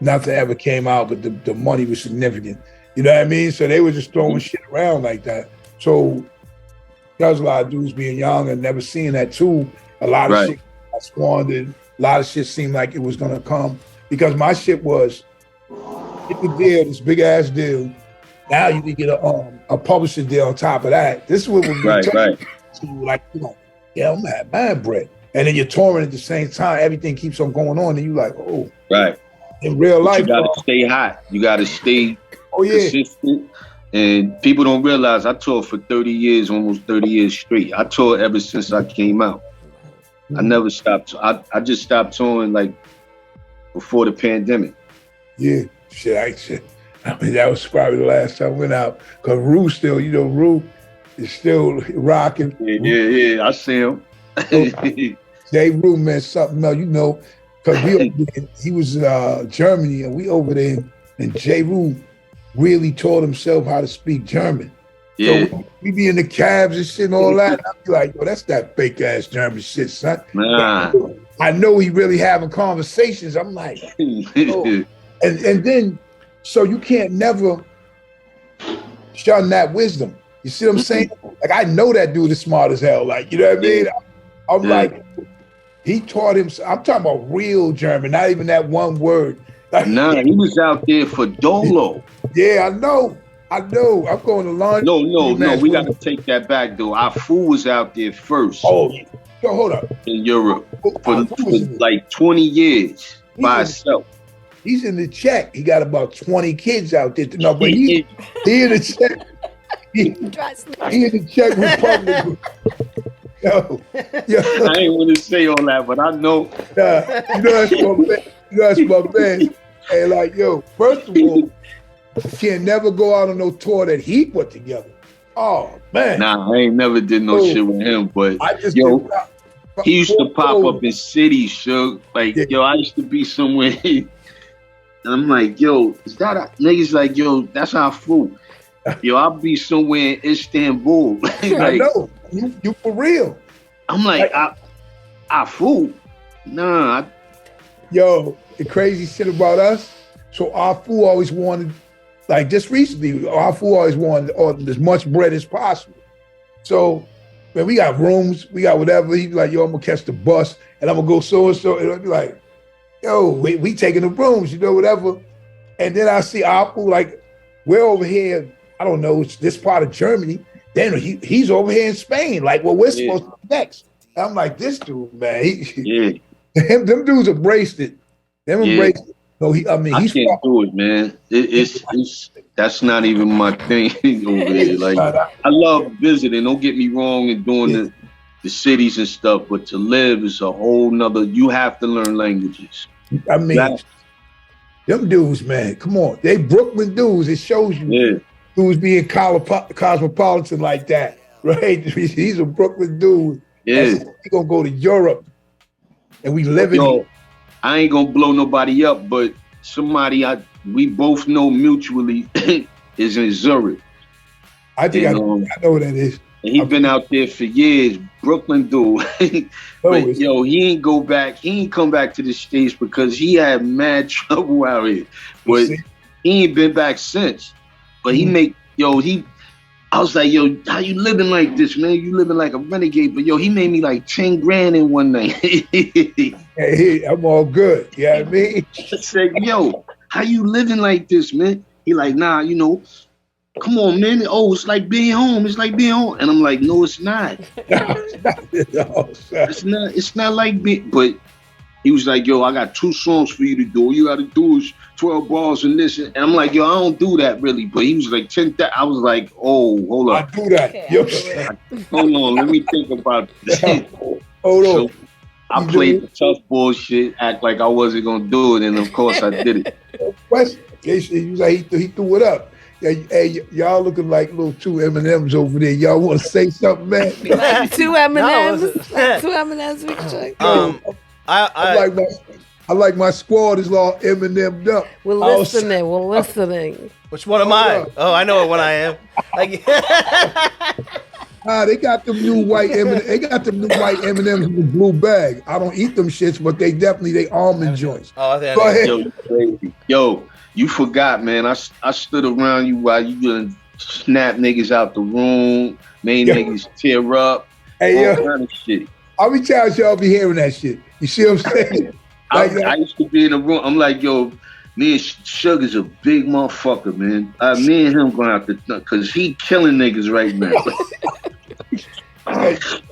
nothing ever came out, but the money was significant. You know what I mean? So they were just throwing shit around like that. So there was a lot of dudes being young and never seeing that too. A lot of shit got squandered. A lot of shit seemed like it was gonna come. Because my shit was, get the deal, this big ass deal. Now you can get a publishing deal on top of that. This is what we're right. Like, yeah, I'm at my bread. And then you're touring at the same time. Everything keeps on going on, and you like, oh. Right. In real life, you gotta stay hot. You gotta stay consistent. And people don't realize I toured for 30 years, almost 30 years straight. I toured ever since I came out. I never stopped. I just stopped touring like before the pandemic. Yeah, shit. I mean, that was probably the last time I went out. Cause Ru still, Ru is still rocking. Yeah. I see him. Jeru, man, something else, because he was Germany, and we over there, and Jeru really taught himself how to speak German. Yeah. So we be in the cabs and shit and all that. And I'd be like, yo, that's that fake ass German shit, son. Nah. I know he really having conversations. I'm like, oh. And then, so you can't never shun that wisdom. You see what I'm saying? Like, I know that dude is smart as hell. Like, you know what I mean? I'm like, he taught him. I'm talking about real German, not even that one word. Like, nah, he was out there for Dolo. Yeah, I know. I'm going to launch. No. We got to take that back, though. Our Fu was out there first. Oh, yo, hold up. In Europe for like 20 years by himself. He's in the Czech. He got about 20 kids out there. No, but he in the Czech. He in the Czech Republic. Yo. I ain't want to say all that, but I know. That's my man. And like, yo, first of all, you can't never go out on no tour that he put together. Oh, man. Nah, I ain't never did no shit with him, but he used to pop up in cities, Shug. Like, I used to be somewhere, and I'm like, yo, is that niggas like, yo, that's our food. Yo, I'll be somewhere in Istanbul. Like, I know. You for real. I'm like, our food? Nah. Yo, the crazy shit about us, so our food always wanted, like just recently, our food always wanted as much bread as possible. So, man, we got rooms, we got whatever. He'd be like, yo, I'm gonna catch the bus and I'm gonna go so-and-so. And I'd be like, yo, we taking the rooms, whatever. And then I see our food, like, we're over here, I don't know, it's this part of Germany. Then he's over here in Spain, like, well, we're supposed to be next. I'm like, this dude, man, them dudes embraced it. Embraced it. So he's can't do it, man. It's that's not even my thing over there. Like, I love visiting. Don't get me wrong, and doing the cities and stuff, but to live is a whole nother. You have to learn languages. I mean, them dudes, man, come on, they Brooklyn dudes. It shows you dudes being cosmopolitan like that, right? He's a Brooklyn dude. Yeah, he gonna go to Europe. and we live in it. I ain't gonna blow nobody up, but somebody we both know mutually is in Zurich. I think I know what that is. And he's been out there for years, Brooklyn dude. But he ain't go back. He ain't come back to the States because he had mad trouble out here. But he ain't been back since. But he make I was like, yo, how you living like this, man? You living like a renegade. But he made me like 10 grand in one night. Hey, I'm all good. You know what I mean? I said, yo, how you living like this, man? He like, nah, come on, man. Oh, it's like being home. It's like being home. And I'm like, no, it's not. It's not like being, but he was like, yo, I got 2 songs for you to do. All you got to do is 12 bars and this. And I'm like, yo, I don't do that really. But he was like, 10. I was like, oh, hold up. I do that. Okay, hold on. Let me think about this. Hold on. So I played the tough bullshit, act like I wasn't going to do it. And of course I did it. He was like, he threw it up. Hey, y'all looking like little 2 M&Ms over there. Y'all want to say something, man? 2 M&Ms? 2 M&Ms we check. I like my squad is all M&M'd up. We're listening. Which one am I? Oh, I know what one I am. They got them new white M&Ms. They got them new white M&Ms in the blue bag. I don't eat them shits, but they almond joints. Oh, I think Go ahead. Yo, you forgot, man. I stood around you while you done snap niggas out the room, made niggas tear up, all kind of shit. How many times y'all be hearing that shit? You see what I'm saying? I used to be in the room. I'm like, yo, me and Shug is a big motherfucker, man. Me and him gonna have to, cause he killing niggas right now.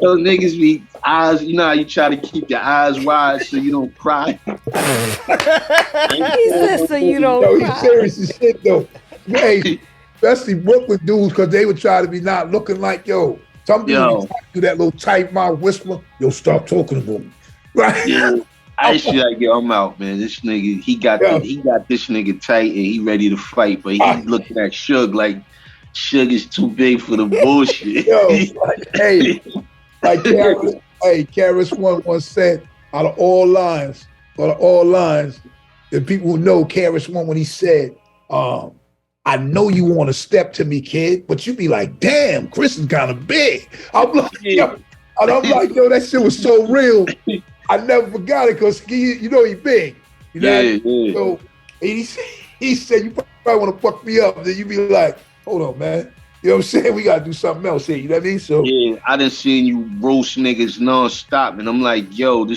Those niggas be eyes, you know how you try to keep your eyes wide so you don't cry? He said so you don't cry. He's serious as shit though. Hey, especially Brooklyn dudes, cause they would try to be not looking like, some dudes do that little tight mouth whisper, stop talking about me. Right? Yeah. I used to like, I'm out, man. This nigga, he got this nigga tight and he ready to fight, but he looking at Shug like Shug is too big for the bullshit. Kass once said, out of all lines, the people who know Kass when he said, I know you want to step to me, kid, but you be like, damn, Chris is kind of big. I'm like, that shit was so real. I never forgot it because he big. You know? So he said, you probably want to fuck me up. Then you be like, hold on, man. You know what I'm saying? We got to do something else here. You know what I mean? So I done seen you roast niggas nonstop. And I'm like, yo, I'm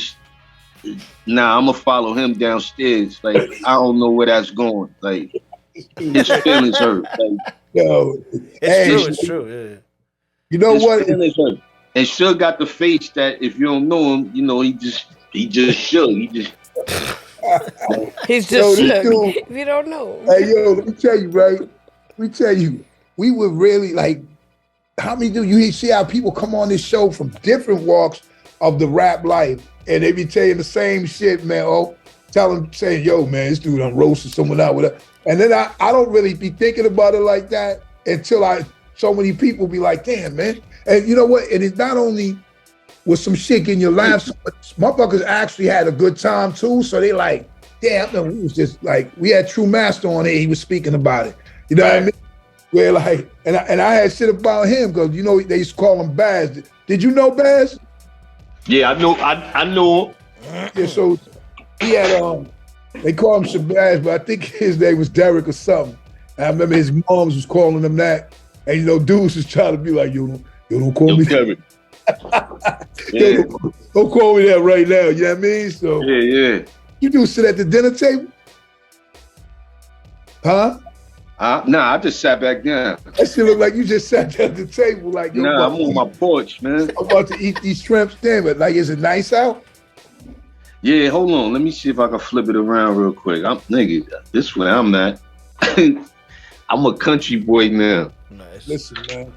going to follow him downstairs. Like, I don't know where that's going. Like, his feelings hurt. Like, it's true. Yeah. You know what? And Shug got the face that if you don't know him, he just Shug. He's just Shug. If you don't know. Hey, let me tell you, right? We would really like, how many you see how people come on this show from different walks of the rap life and they be telling the same shit, man. Saying, yo, man, this dude done roasted someone out with it. And then I don't really be thinking about it like that until so many people be like, damn, man. And you know what? And it's not only with some shit in your laughs, but motherfuckers actually had a good time too. So they like, damn, we was just like, we had True Master on there. He was speaking about it. You know what I mean? Where like, and I had shit about him because they used to call him Baz. Did you know Baz? Yeah, I know him. Yeah, so he had they call him Shabazz, but I think his name was Derek or something. And I remember his moms was calling him that, and dudes was trying to be like, yo, don't call me that. Don't call me that right now. You know what I mean? So yeah. You do sit at the dinner table? Huh? Nah, I just sat back down. That shit look like you just sat down at the table. Like, nah, I'm on my porch, man. I'm about to eat these shrimps. Damn it. Like, is it nice out? Yeah, hold on. Let me see if I can flip it around real quick. This way I'm at. I'm a country boy now. Nice. Listen, man.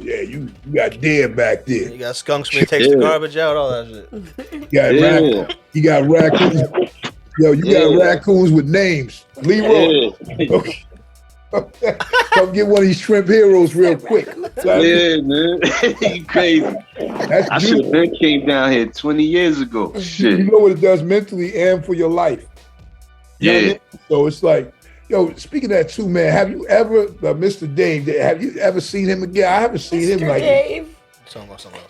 You got deer back there. You got skunks when it takes the garbage out, all that shit. You got raccoons. Yo, you got raccoons with names. Leroy. Okay. Come get one of these shrimp heroes real quick. Yeah, man. You crazy. I should have been came down here 20 years ago. Shit. You know what it does mentally and for your life. You know what I mean? So it's like, yo, speaking of that too, man, have you ever, Mr. Dave, have you ever seen him again? I haven't seen him like Dave.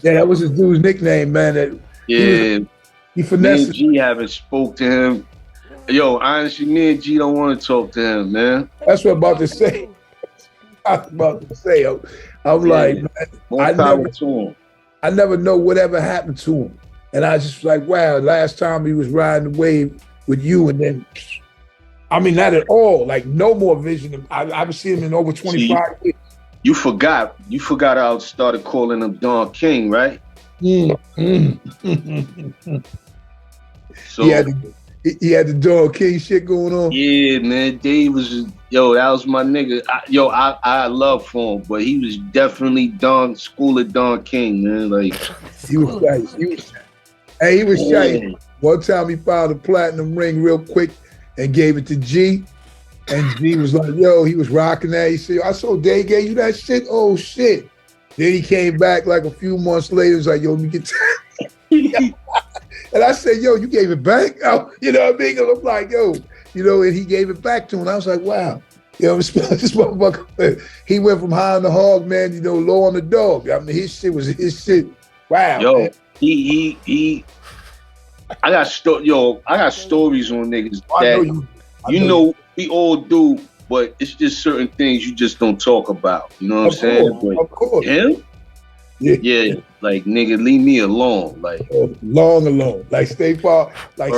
Yeah, that was his dude's nickname, man. He finessed. Me and G haven't spoke to him. Yo, honestly, me and G don't want to talk to him, man. That's what I'm about to say. I'm like, man, I never know whatever happened to him. And I just like, wow, last time he was riding the wave with you, and then, I mean, not at all. Like, no more vision. I haven't seen him in over 25 years. You forgot I started calling him Don King, right? So he had the Don King shit going on. Yeah, man. Dave was, that was my nigga. I love for him, but he was definitely school of Don King, man. Like he was nice. He was shy. One time he found a platinum ring real quick and gave it to G. And G was like, yo, he was rocking that. He said, I saw Dave gave you that shit? Oh, shit. Then he came back like a few months later. He was like, yo, let me get that. And I said, yo, you gave it back? Oh, you know what I mean? And I'm like, yo, and he gave it back to him. I was like, wow. This motherfucker, he went from high on the hog, man, low on the dog. I mean, his shit was his shit. Wow. Yo, man. I got stories on niggas that, we all do, but it's just certain things you just don't talk about. You know what I'm saying? Of course. Him? Yeah. Like, nigga, leave me alone. Like, long alone. Like, stay far. Like,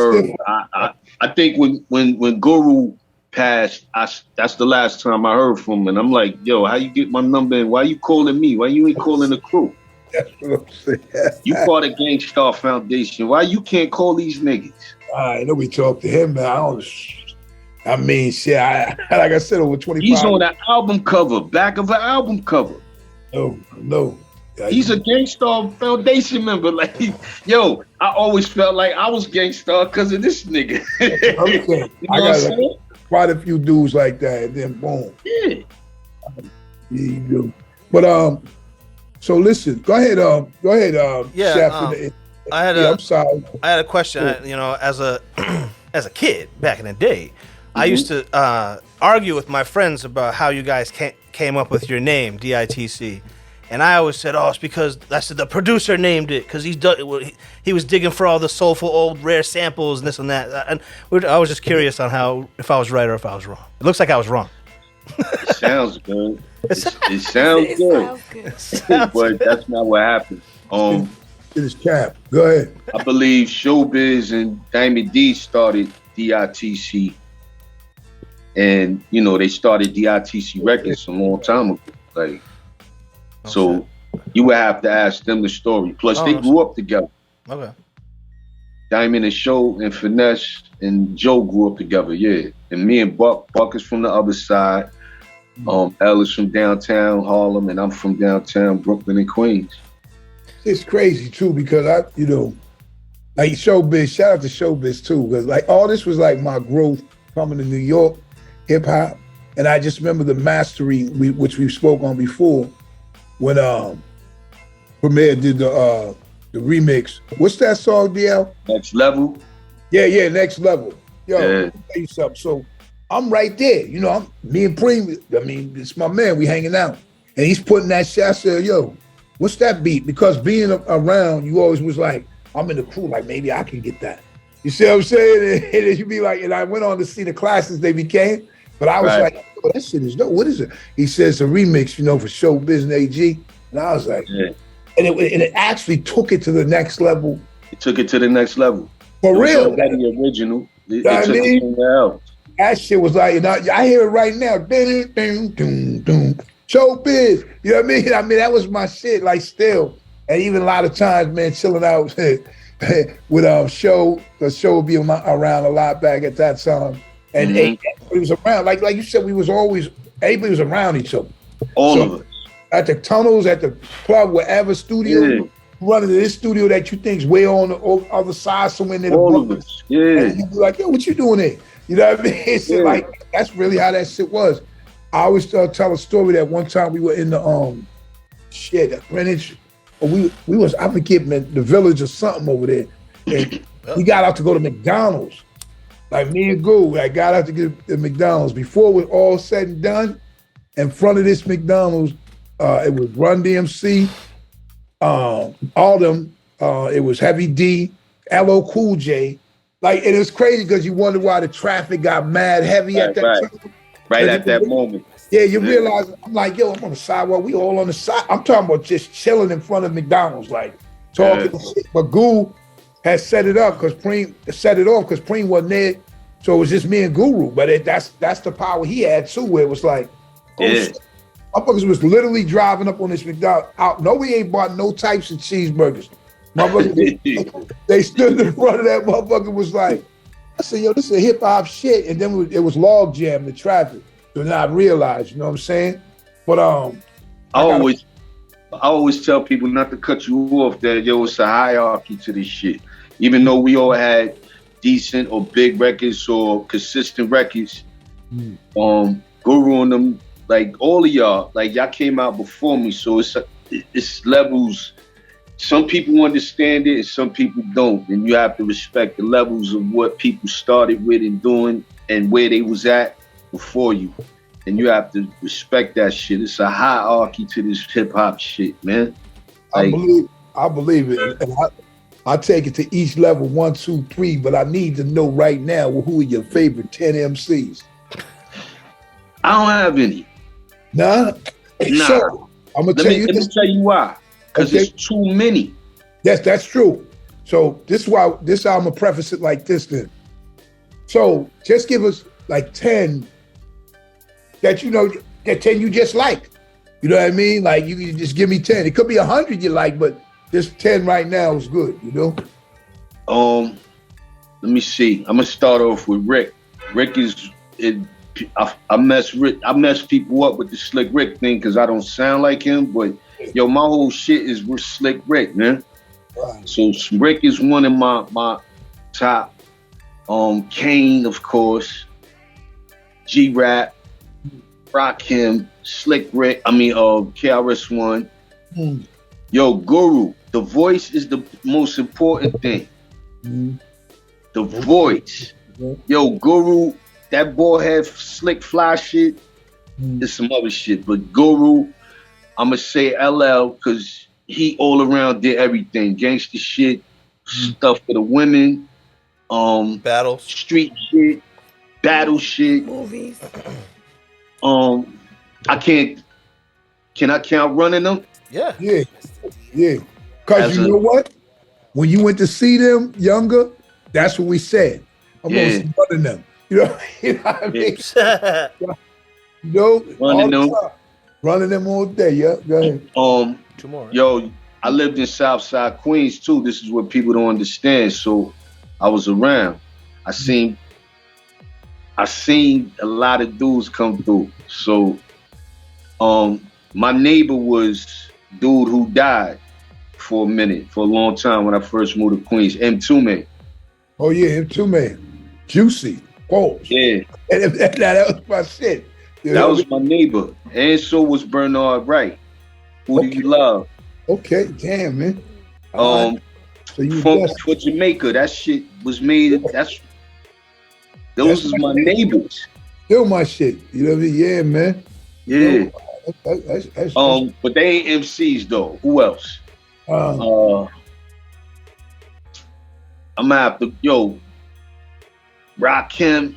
I think when Guru passed, that's the last time I heard from him. And I'm like, yo, how you get my number and why you calling me? Why you ain't calling the crew? That's what I'm saying. You part of Gang Starr Foundation. Why you can't call these niggas? I know we talked to him, man. I mean, shit, like I said, over 25. He's on that album cover, back of an album cover. No. He's a Gang Starr Foundation member. Like, yo, I always felt like I was Gang Starr because of this nigga. Okay. I got quite a few dudes like that, and then boom. Yeah. You do. But so listen, go ahead, Chef. I'm sorry. I had a question. As a kid back in the day, I used to argue with my friends about how you guys came up with your name, DITC. And I always said, it's because the producer named it because he was digging for all the soulful old rare samples and this and that. And I was just curious on if I was right or if I was wrong. It looks like I was wrong. It sounds good. It sounds good. But that's not what happened. It is Cap. Go ahead. I believe Showbiz and Diamond D started DITC. And, they started DITC Records a long time ago. Like, so you would have to ask them the story. Plus, they grew up together. Okay. Diamond and Show and Finesse and Joe grew up together, yeah. And me and Buck is from the other side. Elle is from downtown Harlem, and I'm from downtown Brooklyn and Queens. It's crazy too because like Showbiz. Shout out to Showbiz too, because like all this was like my growth coming to New York hip hop, and I just remember the mastery which we spoke on before when Premier did the remix. What's that song, DL? Next Level. Yeah, Next Level. Yo, let me tell you something. So I'm right there. Me and Preem, it's my man. We hanging out. And he's putting that shit. I said, yo, what's that beat? Because being around, you always was like, I'm in the crew, like maybe I can get that. You see what I'm saying? And then you be like, and I went on to see the classes they became, but I was like, oh, that shit is dope. What is it? He says a remix, for Showbiz and AG. And I was like, and it actually took it to the next level. It took it to the next level. For real. That the original. It took it somewhere else. That shit was like, I hear it right now. Showbiz. You know what I mean? I mean, that was my shit, like still. And even a lot of times, man, chilling out with Show, because Show would be around a lot back at that time. And everybody was around. Like you said, everybody was around each other. All of us. At the tunnels, at the club, wherever studio, running to this studio that you think's way on the other side, somewhere near the Brooklyn. Yeah. And you be like, yo, what you doing there? You know what I mean? It's like, that's really how that shit was. I always tell a story that one time we were in the Greenwich. We was, I forget, man, the Village or something over there. And we got out to go to McDonald's. Like me and Goo, I got out to get the McDonald's. Before it was all said and done, in front of this McDonald's, it was Run DMC, all them. It was Heavy D, LL Cool J. Like, and it was crazy because you wonder why the traffic got mad heavy at that time. Right at that moment. Yeah, you realize, I'm like, yo, I'm on the sidewalk. We all on the side. I'm talking about just chilling in front of McDonald's, like talking shit. But Goo had set it up because Preem set it off because Preem wasn't there. So it was just me and Guru. But that's the power he had too, where it was like, motherfuckers was literally driving up on this McDonald's out. No, we ain't bought no types of cheeseburgers. Motherfuckers, they stood in front of that motherfucker, was like, I said, yo, this is a hip hop shit. And then it was log jam, the traffic. So then I realized, you know what I'm saying? But I always tell people not to cut you off, that yo, it's a hierarchy to this shit. Even though we all had decent or big records or consistent records, Guru and them, like all of y'all, like y'all came out before me, so it's levels. Some people understand it and some people don't, and you have to respect the levels of what people started with and doing and where they was at before you, and you have to respect that shit. It's a hierarchy to this hip hop shit, man. Like, I believe it, and I take it to each level 1, 2, 3. But I need to know right now, who are your favorite 10 MCs? I don't have any. Nah. So I'm gonna tell you. Let me tell you why. Because it's too many. That's true. So this is how I'm gonna preface it like this then. So just give us like 10 that that 10 you just like. You know what I mean? Like you can just give me 10. It could be 100 you like, but this 10 right now is good, you know? Let me see. I'm gonna start off with Rick. Rick is I mess people up with the Slick Rick thing because I don't sound like him, but yo, my whole shit is with Slick Rick, man. Right. So Rick is one of my top. Kane, of course. G-Rap, Rakim, Slick Rick. KRS-One. Yo, Guru. The voice is the most important thing. The voice. Yo, Guru. That boy had slick fly shit. There's some other shit, but Guru, I'ma say LL because he all around did everything. Gangster shit, stuff for the women, battles, street shit, battle shit, movies. Can I count running them? Yeah. Cause you know what? When you went to see them younger, that's what we said. I'm gonna running them. You know what I mean? Running them all day. Yeah, go ahead. Tomorrow. Yo, I lived in Southside Queens too. This is what people don't understand. So I was around. I seen a lot of dudes come through. So my neighbor was dude who died for a long time when I first moved to Queens. M2 Man. Oh yeah, M2 Man. Juicy. Whoa. Yeah. And that was my shit. That was my neighbor. And so was Bernard Wright. Who do you love? Okay, damn, man. So for Jamaica, that shit was made. Those is my neighbors. Still my shit. You know what I mean? Yeah, man. Yeah. That's but they ain't MCs though. Who else? I'm gonna have to Rakim.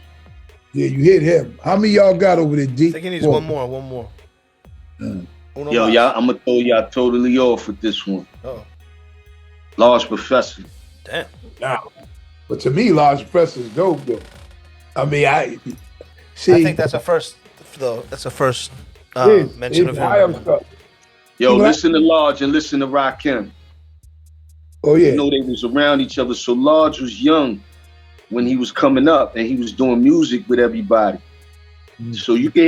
Yeah, you hit him. How many y'all got over there, D? I think he needs one more. Yo, y'all, I'm gonna throw y'all totally off with this one. Large Professor. Damn. Nah. But to me, Large Professor is dope though. I mean, I think that's a first though. That's a first mention of him. Yo, listen to Large and listen to Rakim. Oh yeah. You know they was around each other. So Large was young when he was coming up and he was doing music with everybody. So you can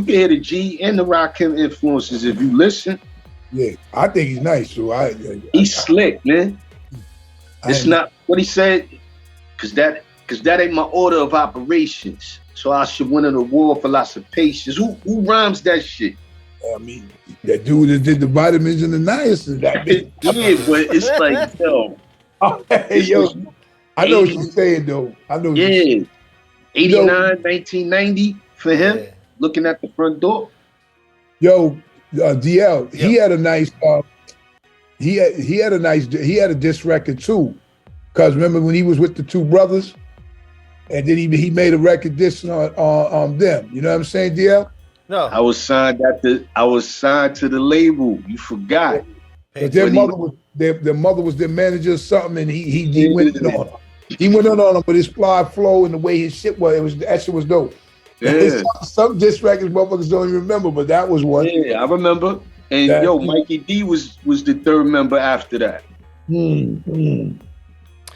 hear the G and the Rakim influences if you listen. Yeah, I think he's nice. So he's slick, man. It's not what he said, cause that ain't my order of operations. so I should win an award for lots of patience. Who rhymes that shit? I mean, that dude that did the vitamins and the niacin. That bitch. Yeah, but it's like, yo. Hey, yo, I know what you're saying, though. I know what you're saying. 89, 1990 for him, looking at the front door. Yo, DL, he had a nice, he had a diss record too. Cause remember when he was with the two brothers, and then he made a record dissing on them. You know what I'm saying, DL? No, I was signed to the label. You forgot. But their mother was their manager or something, and he went in on her. He went in on him with his fly flow and the way his shit was. That shit was dope. Yeah. Some diss records motherfuckers don't even remember, but that was one. Yeah, I remember. And Mikey D was the third member after that. I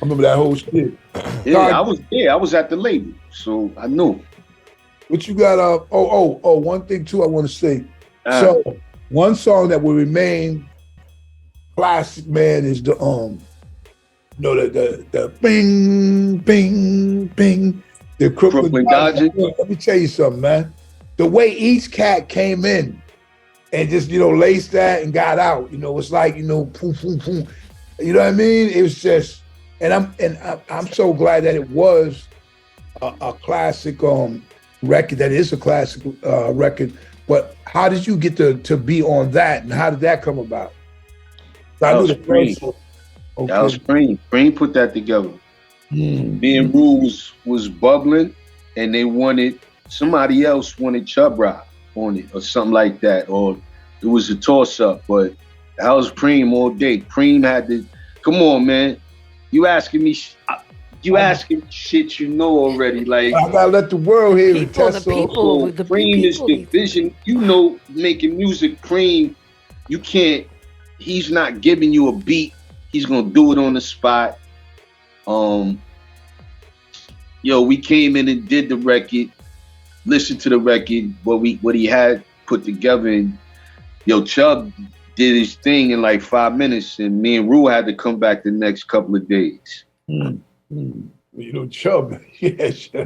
remember that whole shit. Yeah, I was there. I was at the label, so I knew. What you got? One thing too I want to say. So one song that will remain classic, man, is the the bing bing bing. The Brooklyn Dodgers. Let me tell you something, man. The way each cat came in and just, laced that and got out, it's like, boom, boom, boom. You know what I mean? It was just, and I'm so glad that it was a classic record. That is a classic record. But how did you get to be on that, and how did that come about? That was Freddie. Okay. That was Freddie. Freddie put that together. Me and Rue was bubbling, and somebody else wanted Chub Rock on it or something like that, or it was a toss up. But that was Preem all day. Preem had to. Come on, man. You asking me shit you know already. Like, I gotta let the world hear it. Preem is the vision. Making music. Preem, you can't. He's not giving you a beat. He's gonna do it on the spot. We came in and did the record, listened to the record, what he had put together, and Chubb did his thing in like 5 minutes, and me and Rue had to come back the next couple of days. Chubb,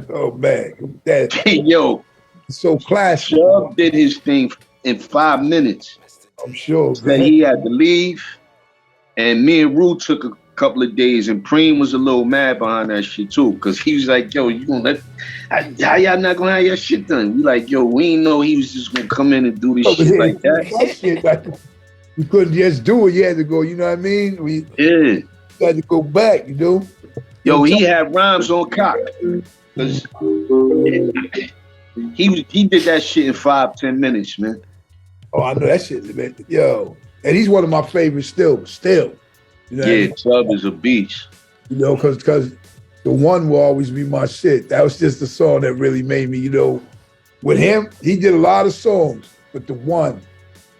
oh man, that so classic. Chubb did his thing in 5 minutes. I'm sure. Then he had to leave, and me and Rue took a couple of days, and Preem was a little mad behind that shit too, because he was like, yo, you gonna how y'all not gonna have your shit done? We like, yo, we ain't know he was just gonna come in and do this shit like that. We couldn't just do it. You had to go, you know what I mean? We had to go back, Yo, he had rhymes on cock. Cause he did that shit in 5-10 minutes, man. Oh, I know that shit, man. Yo. And he's one of my favorites still. Chubb is a beast. Because the one will always be my shit. That was just the song that really made me, with him, he did a lot of songs, but the one,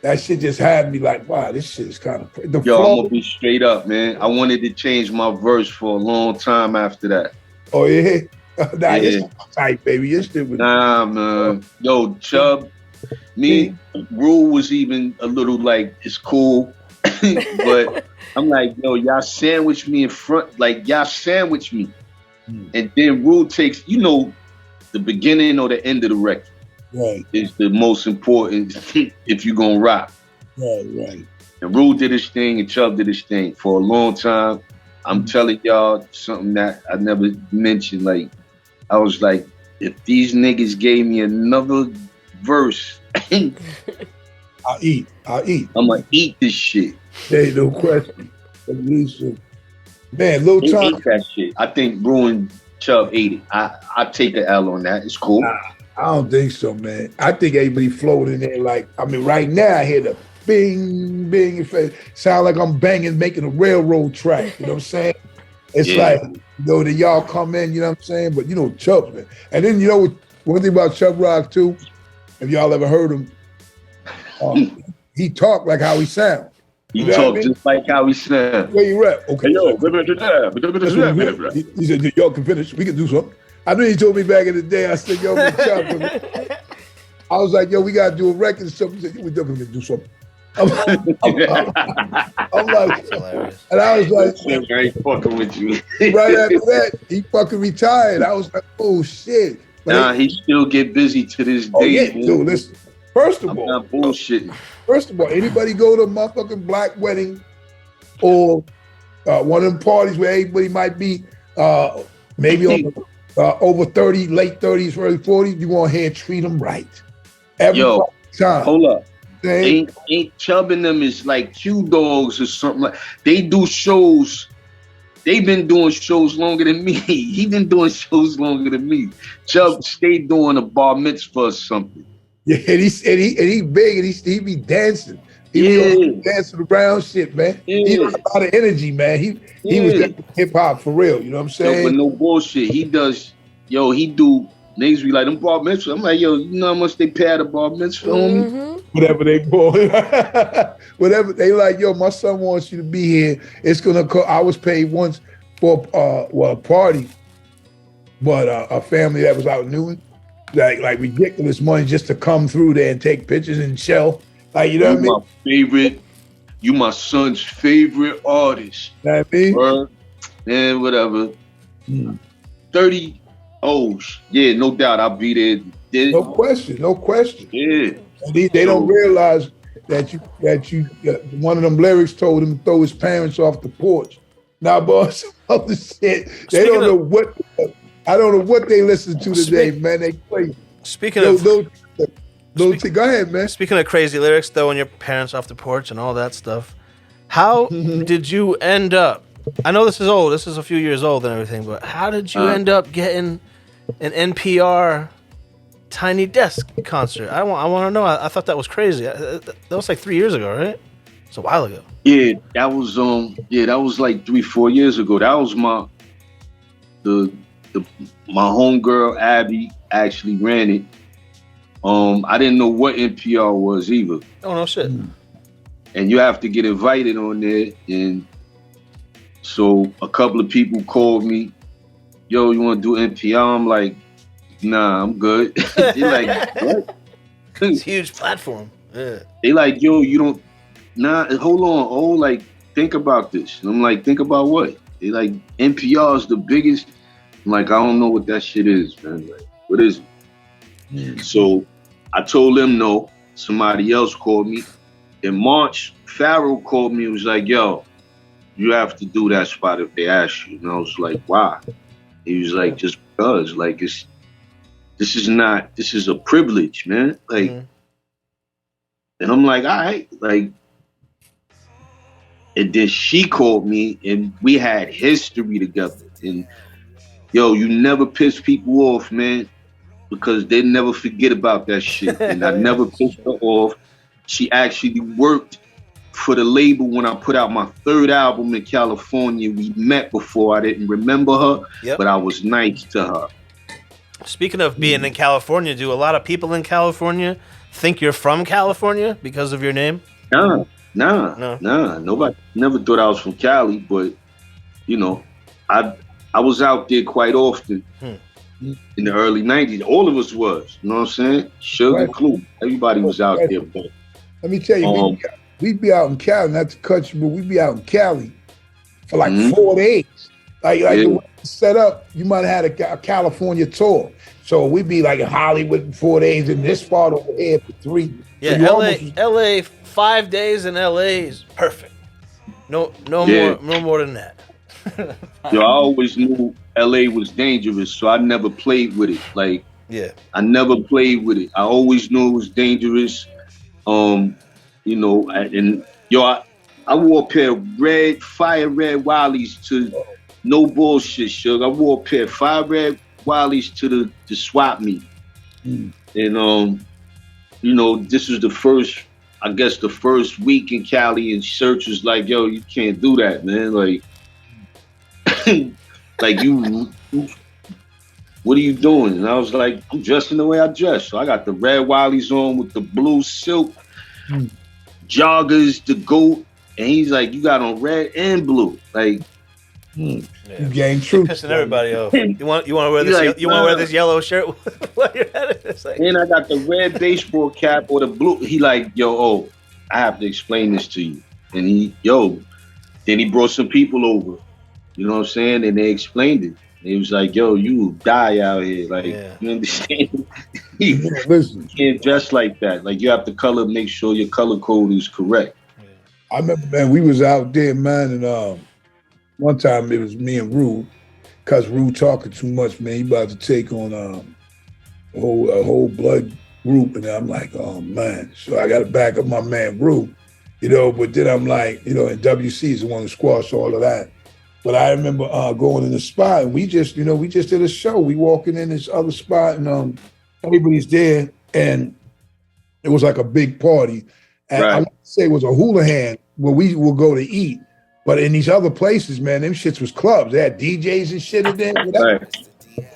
that shit just had me like, wow, this shit is kind of crazy. I'm gonna be straight up, man. I wanted to change my verse for a long time after that. Oh, yeah? It's tight, baby. Nah, man. Yo, Chubb, me, Rule was even a little like, it's cool. But I'm like, yo, y'all sandwich me in front, like y'all sandwich me. And then Rule takes, the beginning or the end of the record. Right. Is the most important if you're gonna rock. Right. And Rule did his thing and Chubb did his thing for a long time. I'm telling y'all something that I never mentioned. Like, I was like, if these niggas gave me another verse, I'll eat. I'm gonna eat this shit. There ain't no question. Man, Lil Tanya. Ate that shit. I think Rue and Chubb ate it. I take the L on that. It's cool. I don't think so, man. I think everybody floating in there like, right now I hear the bing, bing. It sound like I'm making a railroad track. You know what I'm saying? It's like, that y'all come in, you know what I'm saying? But, Chubb, man. And then, one thing about Chubb Rock, too, if y'all ever heard him, he talk like how he sound. He talk just like how he sound. Where you rap? Okay. Hey, he said, y'all can finish. We can do something. I knew he told me back in the day. I said, yo, I was like, yo, we got to do a record or something. He said, we definitely do something. I'm like, and I was like, I ain't fucking with you. Right after that, he fucking retired. I was like, oh shit. Nah, he still get busy to this day. Oh yeah, dude. Listen. First of I'm all, not bullshitting. First of all, anybody go to a motherfucking black wedding or one of them parties where everybody might be maybe over 30, late 30s, early 40s, you want to hear treat them right. Every time. Hold up. Ain't chubbing them is like Q Dogs or something like. They do shows. They've been doing shows longer than me. He been doing shows longer than me. Chubb stayed doing a bar mitzvah or something. Yeah, and he big and he be dancing. He be dancing around shit, man. He got a lot of energy, man. He was hip hop for real. You know what I'm saying? But no bullshit. He does. He do. Niggas be like, them bar mitzvah. I'm like, you know how much they pay at a bar mitzvah on me? Whatever they bought. Whatever they like, my son wants you to be here. It's gonna cost. I was paid once for a party, but a family that was out in Newton, like ridiculous money just to come through there and take pictures and shell. Like, you know what I mean? You my son's favorite artist. You know what I mean? And whatever. 30. Oh yeah, no doubt I'll be there. No question. Yeah. And they don't realize that you one of them lyrics told him to throw his parents off the porch. Now, boss, other shit. They don't know what. I don't know what they listen to today, man. They crazy. Speaking of, go ahead, man. Speaking of crazy lyrics, throwing your parents off the porch and all that stuff, how did you end up? I know this is old. This is a few years old and everything, but how did you end up getting an NPR Tiny Desk concert? I want to know. I thought that was crazy. That was like 3 years ago, right? It's a while ago. Yeah, that was like 3-4 years ago. That was my homegirl Abby actually ran it. I didn't know what NPR was either. Oh no shit. And you have to get invited on there, and so a couple of people called me, yo, you want to do NPR? I'm like, nah, I'm good. They're like, what? It's a huge platform. Yeah. They like, yo, you don't, nah, hold on. Oh, like, think about this. And I'm like, think about what? They like, NPR is the biggest. I'm like, I don't know what that shit is, man. Like, what is it? So I told them no. Somebody else called me. In March, Farrell called me and was like, yo, you have to do that spot if they ask you. And I was like, why? He was like, just because. Like, this is a privilege, man. Like, and I'm like, all right. Like, and then she called me and we had history together. And yo, you never piss people off, man, because they never forget about that shit. And I never pissed her off. She actually worked for the label when I put out my third album in California. We met before. I didn't remember her, but I was nice to her. Speaking of being in California, do a lot of people in California think you're from California because of your name? Nah. Nobody never thought I was from Cali, but you know, I was out there quite often in the early 90s. All of us was, you know what I'm saying? Shug and Clue. Everybody was out there. But let me tell you, we'd be out in Cali, not to cut you, but we'd be out in Cali for like 4 days. Like the way it's set up, you might have had a California tour. So we'd be like in Hollywood in 4 days and this spot over here for 3. Yeah, so LA, 5 days in LA is perfect. No more than that. Yo, I always knew LA was dangerous, so I never played with it. Like, I never played with it. I always knew it was dangerous. You know, and yo, I wore a pair of fire red Willies to no bullshit, Shug. I wore a pair of fire red Willies to the swap meet. And you know, this was the first week in Cali, and Search was like, yo, you can't do that, man. Like, like you, what are you doing? And I was like, I'm dressing the way I dress. So I got the red Willies on with the blue silk joggers, the goat, and he's like, you got on red and blue. Like, you gain truth. Pissing everybody off. You want to wear this? Like, you want to wear this yellow shirt? While you're at it? It's like, and I got the red baseball cap or the blue. He like, yo, I have to explain this to you. And then he brought some people over. You know what I'm saying? And they explained it. He was like, yo, you will die out here. Like, you understand? Listen, you can't dress like that. Like, you have to make sure your color code is correct. I remember, man, we was out there, man, and one time it was me and Rue, because Rue talking too much, man. He about to take on a whole blood group, and I'm like, oh, man. So I got to back up my man, Rue, but then I'm like, and WC is the one who squashed all of that. But I remember going in the spot, and we just did a show. We walking in this other spot, and everybody's there, and it was like a big party. And I want to say it was a houlihan where we will go to eat. But in these other places, man, them shits was clubs. They had DJs and shit in there.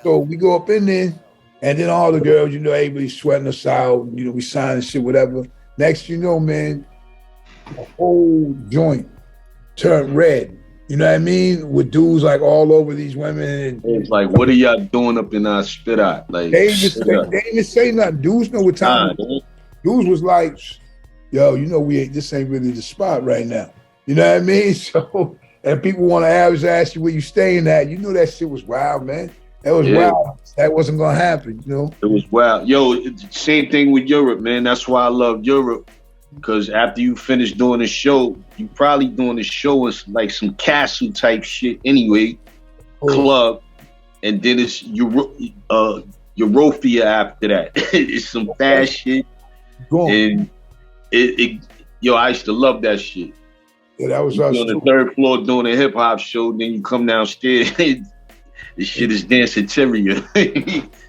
So we go up in there, and then all the girls, everybody's sweating us out. We signing shit, whatever. Next, man, the whole joint turned red. You know what I mean? With dudes like all over these women. And it's like, what are y'all doing up in our spit out? Like, they didn't say nothing. Dudes know what time. Dudes was like, yo, this ain't really the spot right now. You know what I mean? So, and people want to ask you where you staying at. That shit was wild, man. That was wild. That wasn't gonna happen, It was wild. Yo, same thing with Europe, man. That's why I love Europe. Because after you finish doing the show, you probably doing the show is like some castle type shit anyway, club, and then it's Europia after that. It's some fast shit, and I used to love that shit. Yeah, that was us. On the third floor doing a hip hop show, then you come downstairs. This shit is danceteria.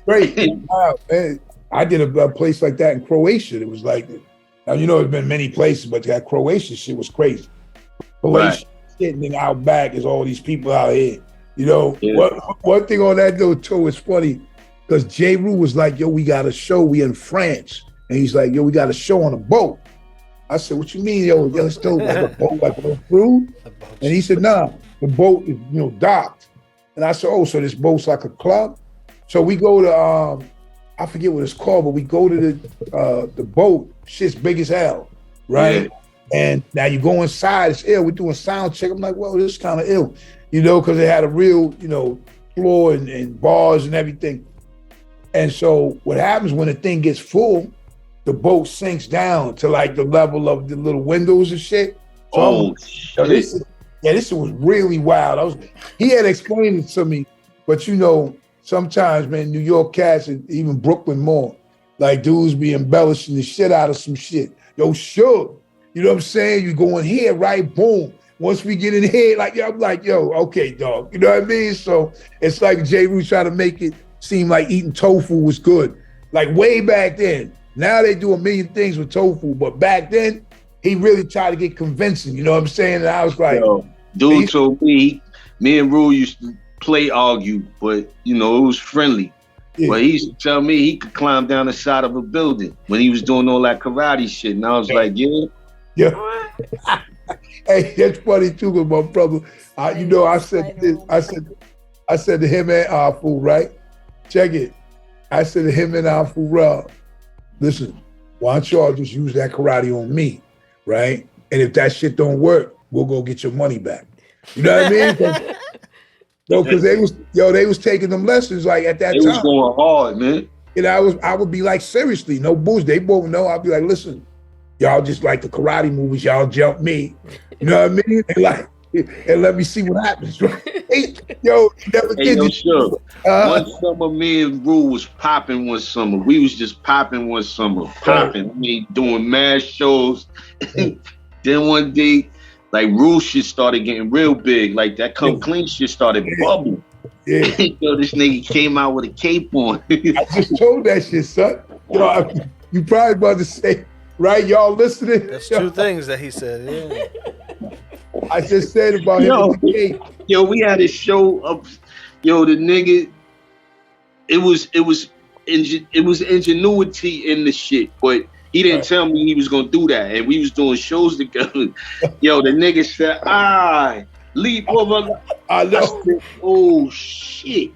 Great, wow, man. I did a place like that in Croatia. It was like. Now, there's been many places, but that Croatian shit was crazy. Croatia shit, and then out back is all these people out here. One thing on that, though, too, is funny, because Jeru was like, yo, we got a show. We in France. And he's like, yo, we got a show on a boat. I said, what you mean, yo? It's still like a boat, like a cruise? And he said, nah, the boat is, docked. And I said, oh, so this boat's like a club? So we go to, I forget what it's called, but we go to the boat. Shit's big as hell, right? Yeah. And now you go inside, it's ill. We're doing sound check. I'm like, well, this is kind of ill, because it had a real, floor and bars and everything. And so what happens when the thing gets full, the boat sinks down to like the level of the little windows and shit. So shit. This was really wild. He had explained it to me, but sometimes, man, New York cats and even Brooklyn more, like dudes be embellishing the shit out of some shit. Yo, Shug, you know what I'm saying? You go in here, right? Boom. Once we get in here, I'm like, yo, okay, dog. You know what I mean? So it's like Jeru trying to make it seem like eating tofu was good. Like way back then. Now they do a million things with tofu, but back then, he really tried to get convincing. You know what I'm saying? And I was like, dude told me and Rue used to argue, but it was friendly. Yeah. But he used to tell me he could climb down the side of a building when he was doing all that karate shit. And I was like, yeah. Hey, that's funny too, because my brother, I said this, I said to him and Afu, right? Check it. I said to him and Afu, listen, why don't y'all just use that karate on me, right? And if that shit don't work, we'll go get your money back. You know what I mean? Because they was taking them lessons like at that time. It was going hard, man. And I would be like, seriously, no bullshit. They both know. I'd be like, listen, y'all just like the karate movies. Y'all jump me. You know what I mean? And let me see what happens. Right? You never did this. Sure. One summer, me and Rue was popping one summer. We was just popping one summer. Popping. I mean, doing mad shows. Then one day, like Rue shit started getting real big. Like that come clean shit started bubbling. Yeah. This nigga came out with a cape on. I just told that shit, son. You probably about to say, right? Y'all listening? That's two things that he said. Yeah. I just said about him with the cape. Yo, we had a show of, the nigga. It was ingenuity in the shit, but he didn't tell me he was gonna do that, and we was doing shows together. Yo, the nigga said, leap over. I know. I said, oh shit,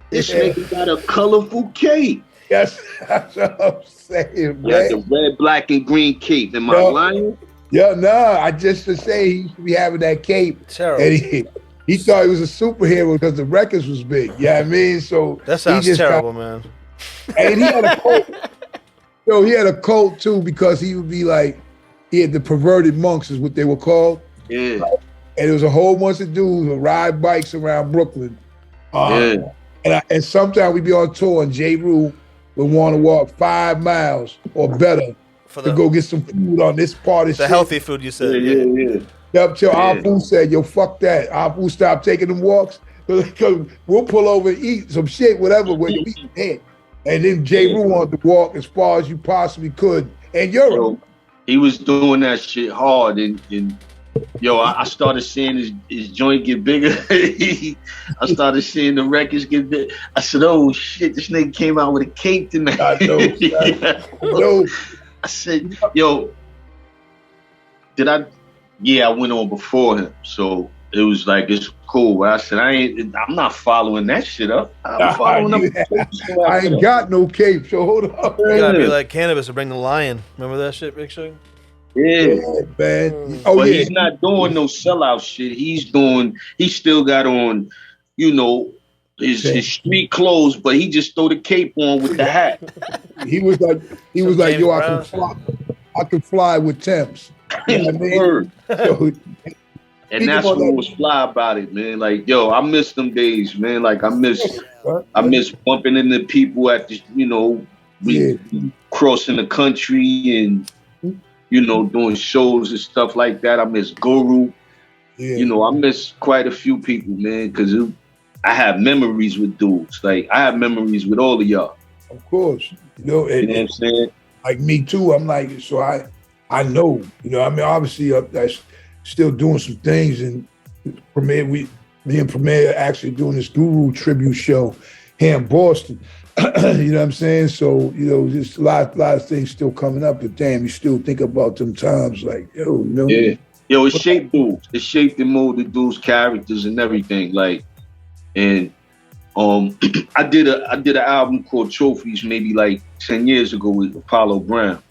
this nigga got a colorful cape. Yes, that's what I'm saying, man. Like the red, black, and green cape. Am I lying? Yeah, no, I just to say he used to be having that cape. Terrible. And He thought he was a superhero because the records was big. Yeah, I mean, so that sounds terrible, man. And he had a cult. Yo, he had a cult too because he would be like, he had the perverted monks is what they were called. Yeah. And there was a whole bunch of dudes who ride bikes around Brooklyn. And sometimes we'd be on tour and Jeru would want to walk 5 miles or better to go get some food on this part of the shit. healthy food you said. Yeah. Yep, till Apu said, yo, fuck that. Apu stopped taking them walks. We'll pull over and eat some shit, whatever, when you eat it. And then Jeru wanted to walk as far as you possibly could. And Europe. He was doing that shit hard. And I started seeing his joint get bigger. I started seeing the records get big. I said, oh, shit, this nigga came out with a cape tonight. I know. I said, yo, I went on before him, so it was like it's cool. But I said I'm not following that shit up. I ain't got no cape, so hold up. You gotta be like Cannabis to bring the lion. Remember that shit, Big Shug? Yeah, man. But he's not doing no sellout shit. He still got on, his street clothes, but he just throw the cape on with the hat. He was like, yo, I can fly with Temps. You know what I mean? And that's what was fly about it, man. Like, yo, I miss them days, man. Like, I miss bumping into people at the, we crossing the country and, doing shows and stuff like that. I miss Guru. Yeah. I miss quite a few people, man, because I have memories with dudes. Like, I have memories with all of y'all. Of course. You know what I'm saying? Like me too. I'm like, so I know, obviously I'm still doing some things, and me and Premier actually doing this Guru tribute show here in Boston. You know what I'm saying? So, just a lot of things still coming up, but damn, you still think about them times like, yo, Yeah. Yo, it shaped dudes. It shaped and molded dudes' characters and everything. Like, and I did an album called Trophies maybe like 10 years ago with Apollo Brown.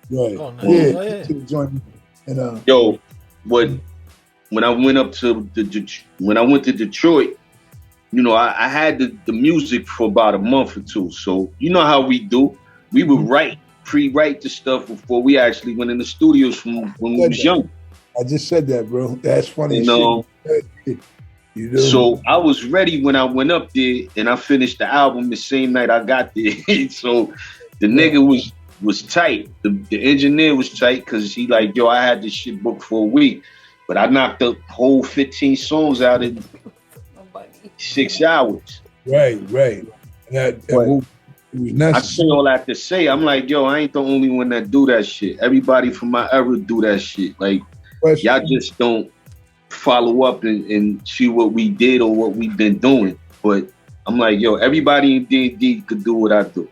Right. Oh, nice. And, yo, when I went to Detroit, I had the music for about a month or two. So you know how we do. We would pre-write the stuff before we actually went in the studios when we was young. I just said that, bro. That's funny. So I was ready when I went up there, and I finished the album the same night I got there. So the nigga was tight. The engineer was tight because he like, yo, I had this shit booked for a week, but I knocked the whole 15 songs out in 6 hours. Right. I say all that to say, I'm like, yo, I ain't the only one that do that shit. Everybody from my era do that shit. Like, y'all just don't follow up and see what we did or what we've been doing. But I'm like, yo, everybody in D&D could do what I do.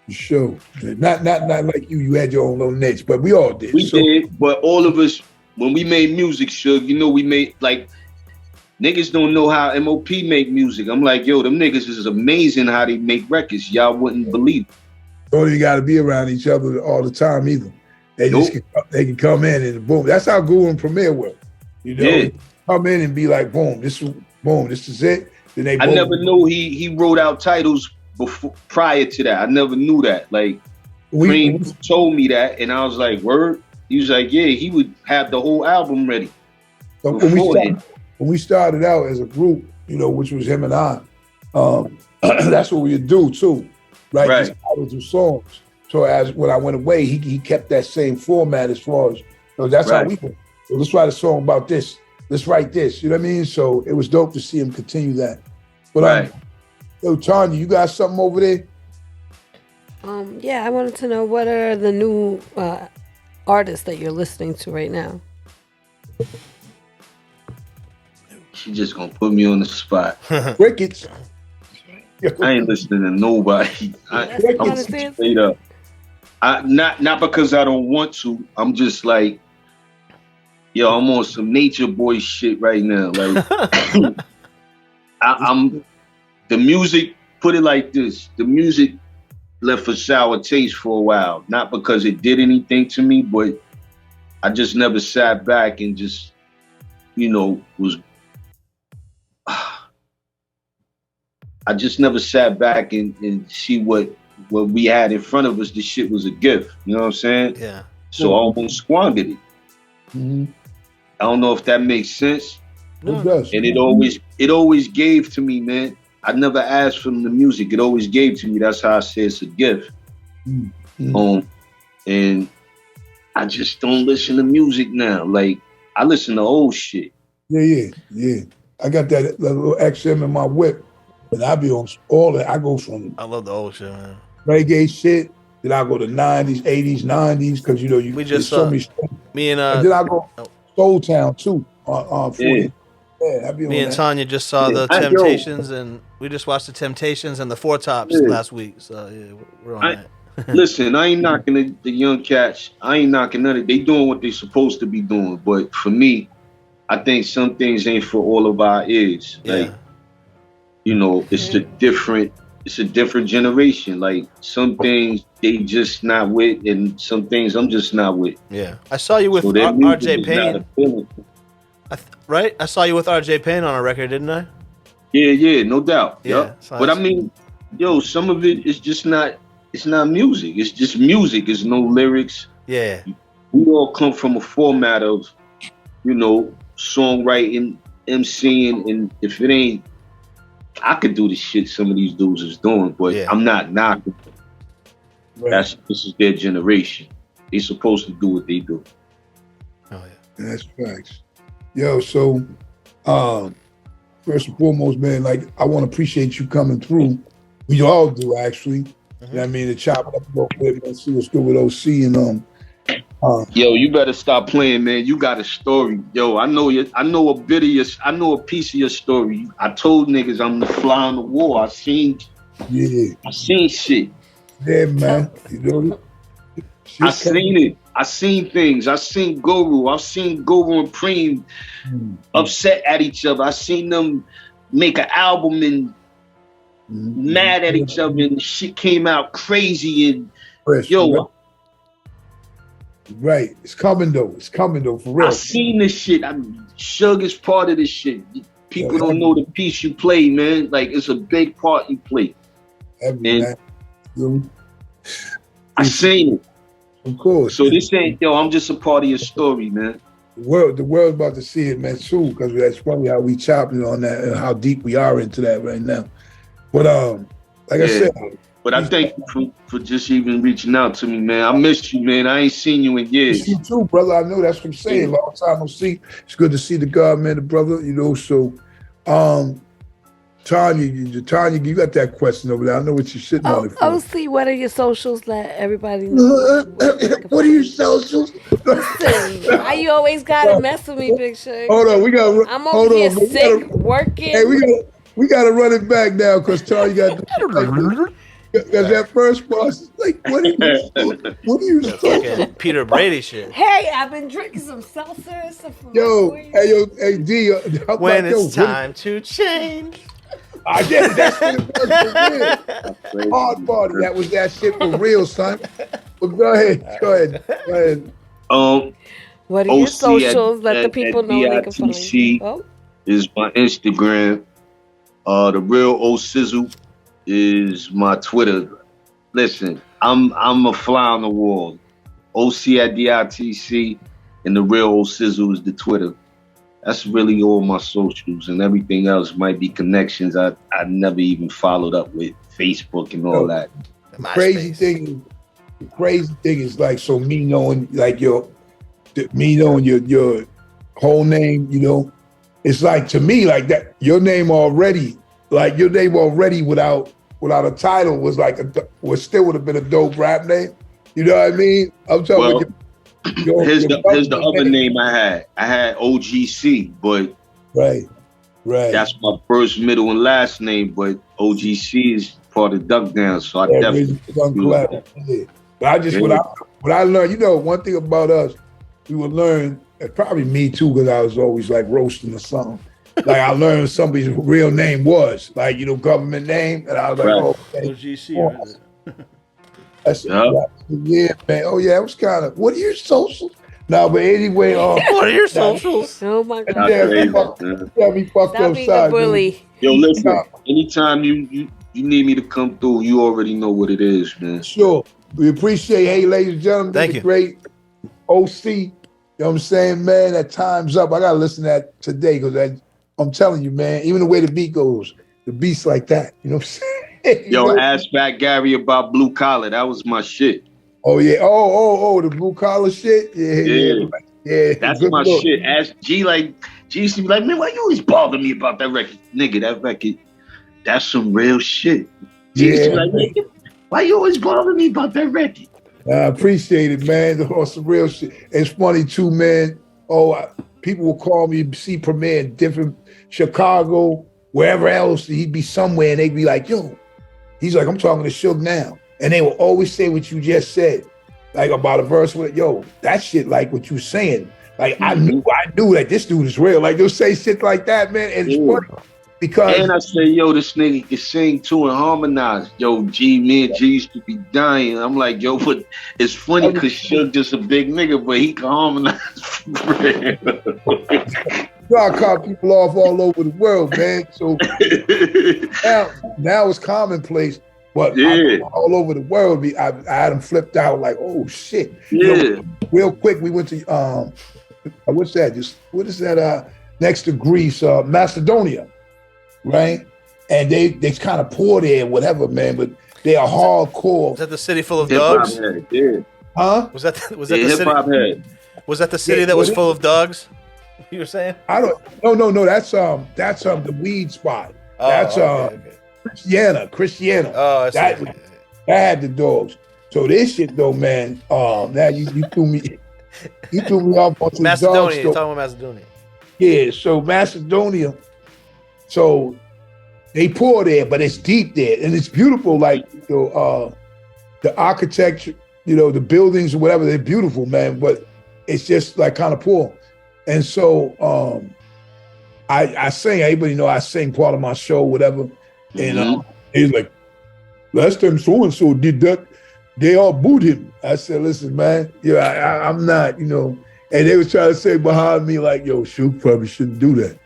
Sure. Not like you. You had your own little niche, but we all did. We did, but all of us, when we made music, Shug, we made, like, niggas don't know how MOP make music. I'm like, yo, them niggas is amazing how they make records. Y'all wouldn't believe it. Don't you got to be around each other all the time either. They can come in and boom. That's how Guru and Premier work. Come in and be like, boom, this is it. Then they. I never knew he wrote out titles prior to that. I never knew that. Like, Cream told me that, and I was like, word. He was like, yeah, he would have the whole album ready. So when we started out as a group, which was him and I, that's what we would do too, right? Just titles of songs. So when I went away, he kept that same format as far as, that's how we went. So let's write a song about this. Let's write this. You know what I mean? So it was dope to see him continue that. But yo, Tanya, you got something over there? Yeah, I wanted to know, what are the new artists that you're listening to right now? She just gonna put me on the spot. Crickets. I ain't listening to nobody. I'm straight up. Not because I don't want to. I'm just like, yo, I'm on some nature boy shit right now. Like, I'm the music. Put it like this: the music left a sour taste for a while. Not because it did anything to me, but I just never sat back and just, was I just never sat back and see what we had in front of us. This shit was a gift. You know what I'm saying? Yeah. So I almost squandered it. Mm-hmm. I don't know if that makes sense. It does. And it always gave to me, man. I never asked for the music. It always gave to me. That's how I say it's a gift. Mm-hmm. And I just don't listen to music now. Like, I listen to old shit. Yeah. I got that little XM in my whip, and I be on all that. I go from I love the old shit, man. Reggae shit. Then I go to 90s, 80s, 90s, because you know we just so many stuff. Me and then I go Soul Town too on 40. Yeah, I be me on and that. Tanya just saw the Temptations, and we just watched the Temptations and the Four Tops last week. So yeah, we're on that. Listen, I ain't knocking the young cats. I ain't knocking none of it. They doing what they supposed to be doing. But for me, I think some things ain't for all of our ears. Like, you know, it's a different generation. Like, some things they just not with, and some things I'm just not with. Yeah. I saw you with RJ Payne. Right? I saw you with RJ Payne on a record, didn't I? Yeah, no doubt. Yeah. But I mean, yo, some of it is just not. It's not music. It's just music. It's no lyrics. Yeah. We all come from a format of, you know, songwriting, MCing, and if it ain't, I could do the shit some of these dudes is doing, but I'm not knocking. Right. This is their generation. They supposed to do what they do. Oh yeah. That's facts. Yo, so first and foremost, man, like I want to appreciate you coming through. We all do actually. You know what I mean, to chop it up a little bit and see what's good with OC and Yo, you better stop playing, man. You got a story. Yo, I know a bit of your, I know a piece of your story. I told niggas I'm the fly on the wall. I seen shit. Yeah, man. You know, I seen it. I seen things. I seen Guru. I've seen Guru and Preem upset at each other. I seen them make an album and mad at each other, and shit came out crazy. And yo, right, it's coming though. It's coming though, for real. I seen this shit. Shug is part of this shit. People don't know the piece you play, man. Like, it's a big part you play. And I seen it. Of course. So this ain't, yo, I'm just a part of your story, man. The world's about to see it, man, too, because that's funny how we chopping on that and how deep we are into that right now. But like I said. But I thank you for just even reaching out to me, man. I missed you, man. I ain't seen you in years. You too, brother. I know, that's what I'm saying. Long time no see. It's good to see the God, man, the brother, you know. So Tanya, you got that question over there. I know what you're sitting on it for. Oh, see, what are your socials? Let everybody know. What are your socials? Listen, why you always gotta mess with me, Big Shug? Hold on, I'm over here sick, working. Hey, we gotta run it back now because Tanya got because that first boss is like, what are you talking? Peter Brady shit. Hey, I've been drinking some seltzer. Hey, D. When it's time to change. I did. That's what it was. Hard party. That was that shit for real, son. But go ahead. What are your socials? Let the people know they can follow you. DITC is my Instagram. The real O Sizzle is my Twitter. Listen, I'm a fly on the wall. OC at DITC and the real O Sizzle is the Twitter. That's really all my socials, and everything else might be connections I never even followed up with, Facebook and all that. The crazy thing is like, so me knowing like your whole name, you know, it's like, to me, like that your name already without a title was like still would have been a dope rap name. You know what I mean? I'm talking about here's the other name I had. I had OGC, but right. That's my first, middle, and last name. But OGC is part of Duck Down, so I definitely. But I just what I learned, you know, one thing about us, we would learn, and probably me too, because I was always like roasting or something. Like I learned somebody's real name was, like, you know, government name, and I was like, oh, okay. OGC. That's yeah, man. Oh yeah, it was kind of. What are your socials? No, but anyway, what are your socials? Oh my God. Got me fucked Stop being a bully. man. Yo, listen. Anytime you need me to come through, you already know what it is, man. Sure. We appreciate. Hey, ladies and gentlemen, Thank you. Great OC. You know what I'm saying, man? That time's up. I gotta listen to that today because I'm telling you, man. Even the way the beat goes, the beat's like that. You know what I'm saying? Yo, ask Fat Gary about Blue Collar. That was my shit. Oh yeah. Oh, the blue collar shit. Yeah. That's my shit. Ask G. Like G used to be like, man, why you always bother me about that record, nigga? That record, that's some real shit. G used to be like, nigga, why you always bother me about that record? I appreciate it, man. Some real shit. It's funny too, man. People will call me, see Premier in different Chicago, wherever else. He'd be somewhere, and they'd be like, "Yo," he's like, "I'm talking to Shug now," and they will always say what you just said, like about a verse with, "Yo, that shit like what you saying." Like I knew that this dude is real. Like they'll say shit like that, man, and it's funny. Because and I say, yo, this nigga can sing too and harmonize. Yo, me and G used to be dying. I'm like, yo, but it's funny because Shug just a big nigga, but he can harmonize for real. I caught people off all over the world, man. So now it's commonplace, but all over the world, I had them flipped out like, oh shit. Yeah. You know, real quick, we went to what's that? What is that? Next to Greece, Macedonia. Right, and they kind of pour there, whatever, man. But they are hardcore. Was that the city full of dogs? Huh? Was that the city? Was that the city that was full of dogs? You were saying? I don't. No. That's the weed spot. Oh, that's okay. Christiana. Oh, that had the dogs. So this shit though, man. Now you threw me. You threw me off onto Macedonia. You're talking about Macedonia. Yeah. So Macedonia. So they pour there, but it's deep there, and it's beautiful. Like the architecture, the buildings or whatever, they're beautiful, man. But it's just like kind of poor. And so I sing. Everybody know I sing part of my show, whatever. And he's like, last time so and so did that, they all booed him. I said, listen, man, I'm not, And they was trying to say behind me like, yo, Shug probably shouldn't do that.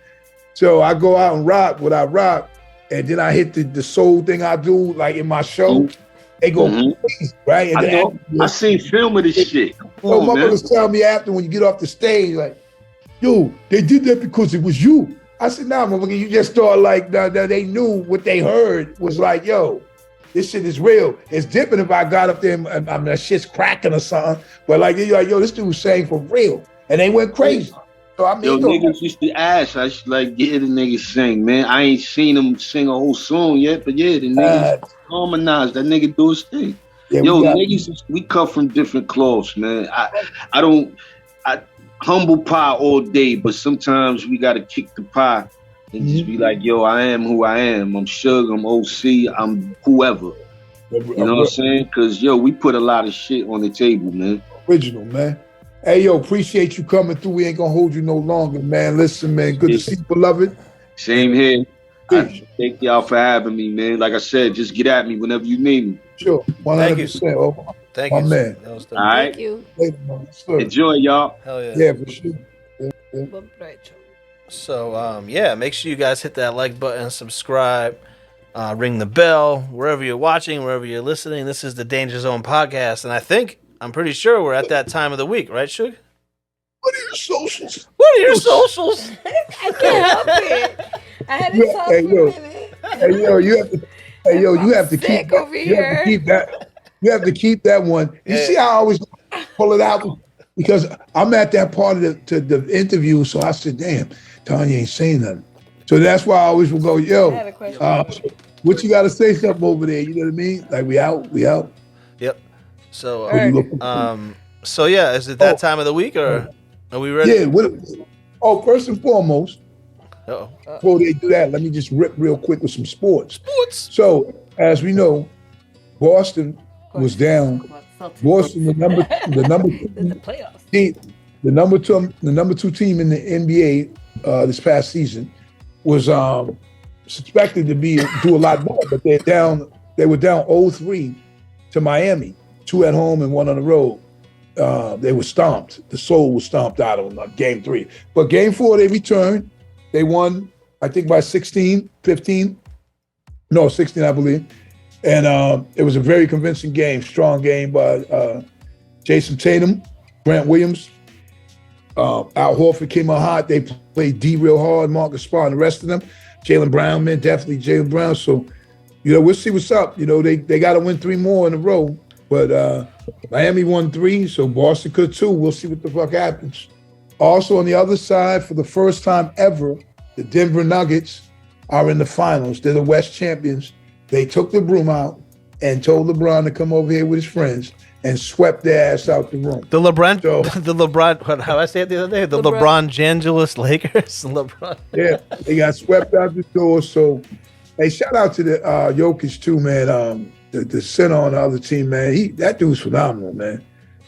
So I go out and rock what I rock, and then I hit the soul thing I do, like in my show. They go crazy, right? And I seen film of this shit. So motherfuckers tell me after when you get off the stage, like, yo, they did that because it was you. I said, nah, motherfucker, you just thought like they knew what they heard was like, yo, this shit is real. It's different if I got up there and that shit's cracking or something. But like, you're like, yo, this dude was saying for real. And they went crazy. So I mean, niggas used to ask. I should like get the niggas sing, man. I ain't seen him sing a whole song yet, but yeah, the niggas harmonize. That nigga do his thing. Yeah, niggas, we come from different cloths, man. I humble pie all day, but sometimes we gotta kick the pie and just be like, yo, I am who I am. I'm Shug, I'm OC, I'm whoever. You know what I'm saying? Because we put a lot of shit on the table, man. Original, man. Hey, yo, appreciate you coming through. We ain't gonna hold you no longer, man. Listen, man, good to see you, beloved. Same here. Thank y'all for having me, man. Like I said, just get at me whenever you need me. Sure, 100%. Thank you, man. All right. Thank you. Enjoy, y'all. Hell yeah. Yeah, for sure. Yeah. So, make sure you guys hit that like button, subscribe, ring the bell, wherever you're watching, wherever you're listening. This is the Danger Zone podcast, and I'm pretty sure we're at that time of the week, right, Shug? What are your socials? What are your socials? I can't help it. I had to talk for a minute. Hey, yo, you have to keep over here. You have to keep that one. You see how I always pull it out? Because I'm at that part of the interview, so I said, damn, Tanya ain't saying nothing. So that's why I always will go, yo, what you got to say something over there? You know what I mean? Like, we out. Yep. So, is it that time of the week, or are we ready? Yeah. First and foremost, before they do that, let me just rip real quick with some sports. So, as we know, Boston was down. Boston, the number two team in the NBA this past season, was suspected to do a lot more, but they're down. They were down 0-3 to Miami, 2 at home and 1 on the road. they were stomped. The soul was stomped out of them game 3. But game 4, they returned. They won, I think, by 16, 15. No, 16, I believe. And it was a very convincing game, strong game by Jason Tatum, Grant Williams. Al Horford came out hot. They played D real hard, Marcus Smart, and the rest of them. Jaylen Brown, man, definitely Jaylen Brown. So, we'll see what's up. They got to win 3 more in a row. But Miami won 3, so Boston could too. We'll see what the fuck happens. Also on the other side, for the first time ever, the Denver Nuggets are in the finals. They're the West champions. They took the broom out and told LeBron to come over here with his friends and swept their ass out the room. The LeBron, how I say it the other day? The LeBron Jangelis Lakers. LeBron. Yeah, they got swept out the door. So, hey, shout out to the Jokic too, man. The center on the other team, man. That dude's phenomenal, man.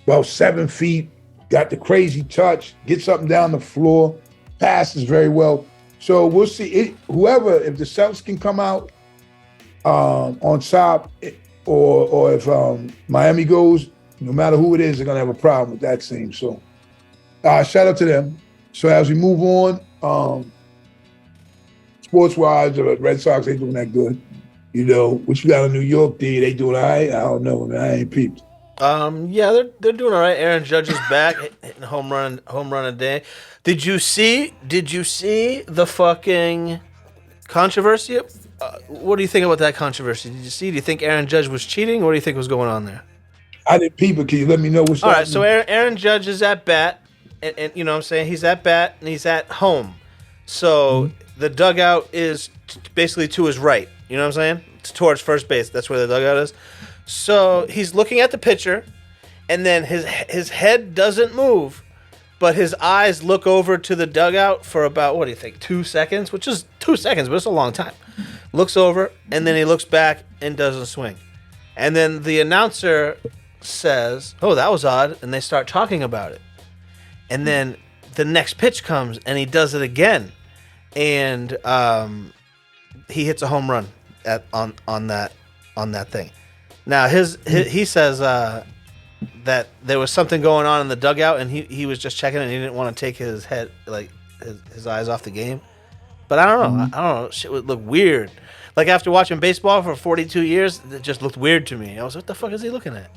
About 7 feet, got the crazy touch, gets up and down the floor, passes very well. So we'll see. If the Celtics can come out on top, or if Miami goes, no matter who it is, they're gonna have a problem with that team. So shout out to them. So as we move on, sports-wise, the Red Sox ain't doing that good. What you got in New York, D? They doing all right? I don't know, man. I ain't peeped. Yeah, they're doing all right. Aaron Judge is back, hitting home run a day. Did you see the fucking controversy? What do you think about that controversy? Did you see? Do you think Aaron Judge was cheating? What do you think was going on there? I didn't peep it. Can you let me know what's all right? So Aaron Judge is at bat, and you know what I'm saying, he's at bat and he's at home. So the dugout is basically to his right. You know what I'm saying? It's towards first base. That's where the dugout is. So he's looking at the pitcher, and then his head doesn't move, but his eyes look over to the dugout for about, what do you think, 2 seconds? Which is 2 seconds, but it's a long time. Looks over, and then he looks back and doesn't swing. And then the announcer says, "Oh, that was odd," and they start talking about it. And then the next pitch comes, and he does it again, and he hits a home run on that thing. Now he says that there was something going on in the dugout, and he was just checking, and he didn't want to take his head, like his eyes off the game. But I don't know. Shit would look weird. Like after watching baseball for 42 years, it just looked weird to me. I was, what the fuck is he looking at?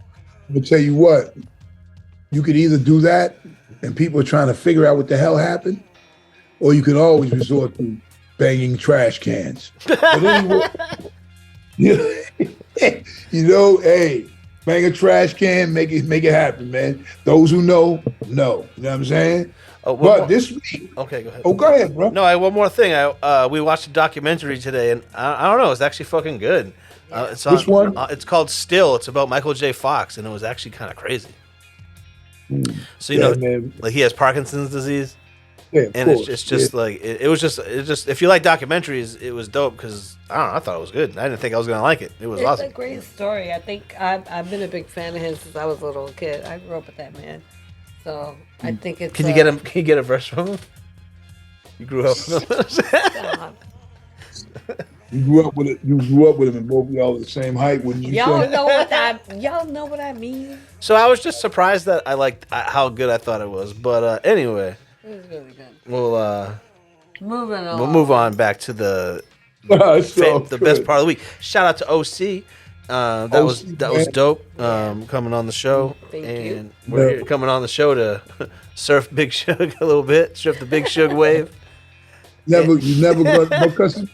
I'm gonna tell you what. You could either do that, and people are trying to figure out what the hell happened, or you could always resort to banging trash cans. But anyway, hey, bang a trash can, make it happen, man. Those who know. You know what I'm saying? But this week, okay, go ahead. Oh, go ahead, bro. No, I one more thing. We watched a documentary today, and I don't know, it's actually fucking good. Which one? It's called Still. It's about Michael J. Fox, and it was actually kind of crazy. So man. Like he has Parkinson's disease. Yeah, and it's just like it was just if you like documentaries, it was dope because I don't know, I thought it was good. I didn't think I was gonna like it. It was awesome. It's a great story. I think I've been a big fan of his since I was a little kid. I grew up with that man, so I think it's. Can you get him? Can you get a verse from him? You grew up with him. You grew up with him, and both of y'all are the same height. Wouldn't you? Y'all know what I mean. So I was just surprised that I liked how good I thought it was. But anyway. It was really good. We'll move on back to the best part of the week. Shout out to OC. That was dope. Coming on the show. Thank you. We're here coming on the show to surf Big Shug a little bit, surf the Big Shug wave. You never because you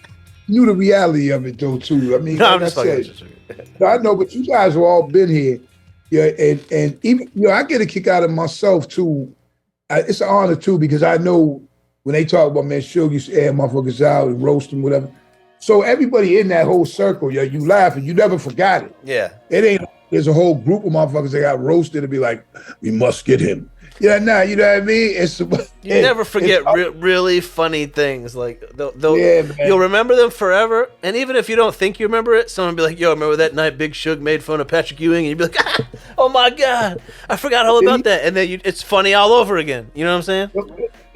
knew the reality of it though too. I mean, I'm just I know, but you guys have all been here. Yeah, and even I get a kick out of myself too. It's an honor too because I know when they talk about man, Shug used to air motherfuckers out and roast them, whatever. So everybody in that whole circle, you laugh and you never forgot it. Yeah, it ain't. There's a whole group of motherfuckers that got roasted and be like, we must get him. You know what I mean? You never forget really funny things. Like you'll remember them forever. And even if you don't think you remember it, someone will be like, yo, remember that night Big Shug made fun of Patrick Ewing? And you'd be like, oh my God, I forgot all about that. And then it's funny all over again. You know what I'm saying?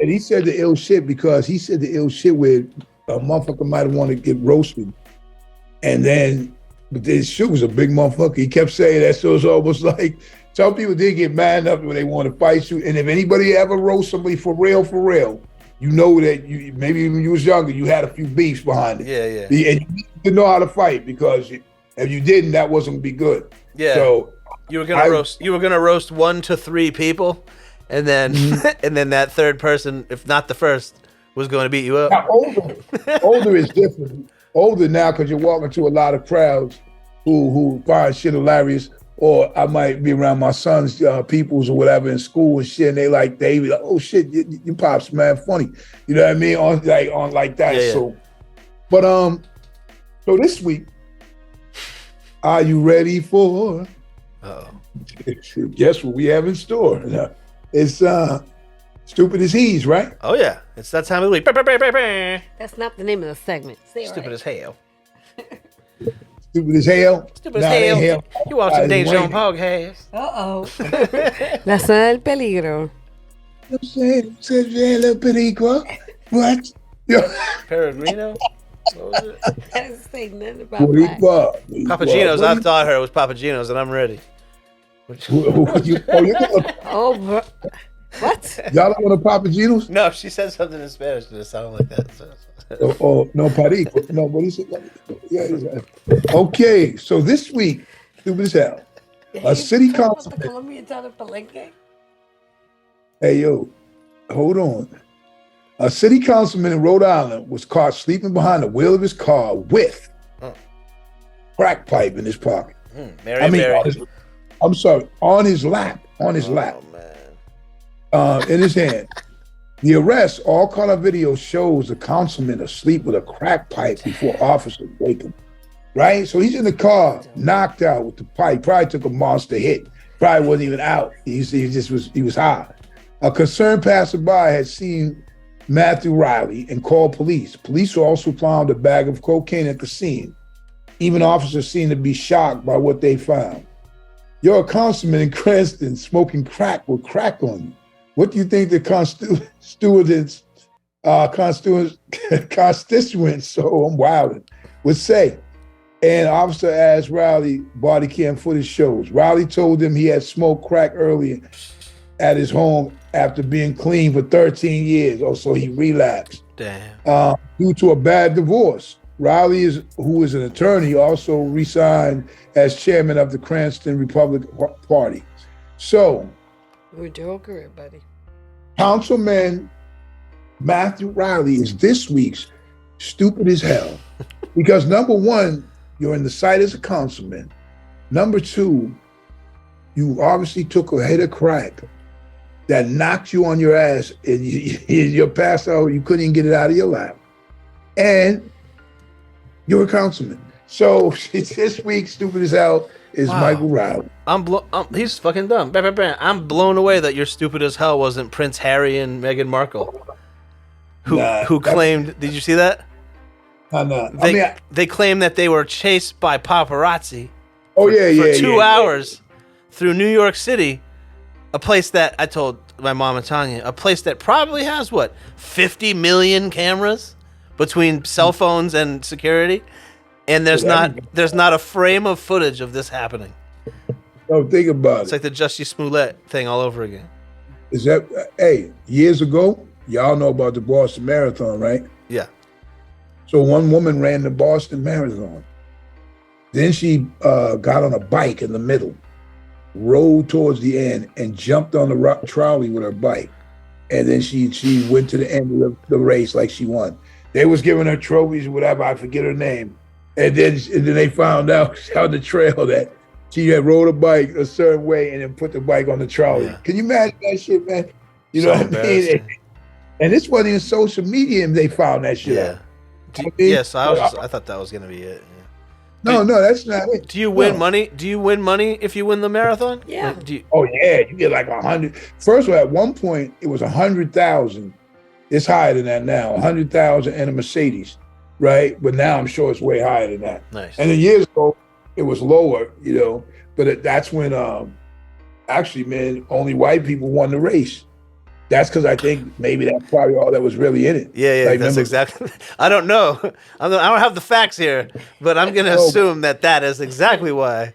And he said the ill shit because he said the ill shit where a motherfucker might have wanted to get roasted. And then But this Shug was a big motherfucker. He kept saying that, so it's almost like some people did get mad enough when they want to fight you. And if anybody ever roast somebody for real, you know that you maybe when you was younger, you had a few beefs behind it. Yeah. And you need to know how to fight, because if you didn't, that wasn't gonna be good. Yeah. So you were gonna roast 1 to 3 people, and then and then that third person, if not the first, was going to beat you up. Now, older is different. Older now, because you're walking to a lot of crowds who find shit hilarious. Or I might be around my son's peoples or whatever in school and shit, and they be like, oh shit, you pops, man, funny. You know what I mean? On like that. Yeah. So, but so this week, are you ready for? Guess what we have in store? It's Stupid as He's, right? Oh yeah, it's that time of the week. That's not the name of the segment. Say Stupid right. as hell. Stupid as hell. Stupid as hell. You want some Deja on Pog Hass? La zona del peligro. What? Peregrino? What was it? I didn't say nothing about that. Papagenos. I thought her was Papagenos, and I'm ready. What? Y'all don't want to Papagenos? No, she said something in Spanish and it sounded like that. So. No, Parico. No, what is it? Yeah. Okay, so this week, stupid as hell. A city councilman. Hey, yo, hold on. A city councilman in Rhode Island was caught sleeping behind the wheel of his car with crack pipe in his pocket. On his lap. On his lap. Man. In his hand. The arrest, all color video shows the councilman asleep with a crack pipe before officers wake him. Right? So he's in the car, knocked out with the pipe. Probably took a monster hit. Probably wasn't even out. He was high. A concerned passerby had seen Matthew Riley and called police. Police also found a bag of cocaine at the scene. Even officers seemed to be shocked by what they found. You're a councilman in Cranston smoking crack with crack on you. What do you think the constituents, so I'm wilding, would say? And officer asked Riley, body cam footage shows. Riley told him he had smoked crack earlier at his home after being clean for 13 years. So he relapsed. Damn. Due to a bad divorce. Riley, who is an attorney, also resigned as chairman of the Cranston Republican Party. So, we're doing good, buddy. Councilman Matthew Riley is this week's stupid as hell. Because number one, you're in the sight as a councilman. Number two, you obviously took a hit of crack that knocked you on your ass and you're passed out, you couldn't even get it out of your lap. And you're a councilman. So this week's stupid as hell is Michael Riley. He's fucking dumb. I'm blown away that you're stupid as hell wasn't Prince Harry and Meghan Markle, who claimed. Did you see that? They claimed that they were chased by paparazzi. For 2 hours through New York City, a place that I told my mom and Tanya, a place that probably has 50 million cameras between cell phones and security. And there's not a frame of footage of this happening. Oh, think about it. It's like the Jussie Smollett thing all over again. Is that, years ago, y'all know about the Boston Marathon, right? Yeah. So one woman ran the Boston Marathon. Then she got on a bike in the middle, rode towards the end, and jumped on the trolley with her bike. And then she went to the end of the race like she won. They was giving her trophies or whatever, I forget her name. And then they found out on the trail that she had rode a bike a certain way and then put the bike on the trolley. Yeah. Can you imagine that shit, man? You know what I mean? And this wasn't even social media, and they found that shit out. Yes, I thought that was gonna be it. Yeah. No, that's not it. Do you win money? Do you win money if you win the marathon? Yeah. You get like 100. First of all, at one point it was 100,000. It's higher than that now. 100,000 and a Mercedes. Right, but now I'm sure it's way higher than that. Nice. And then years ago, it was lower, but that's when, actually, man, only white people won the race. That's because I think maybe that's probably all that was really in it. Yeah, like, that's exactly. I don't know. I don't have the facts here, but I'm gonna assume that is exactly why.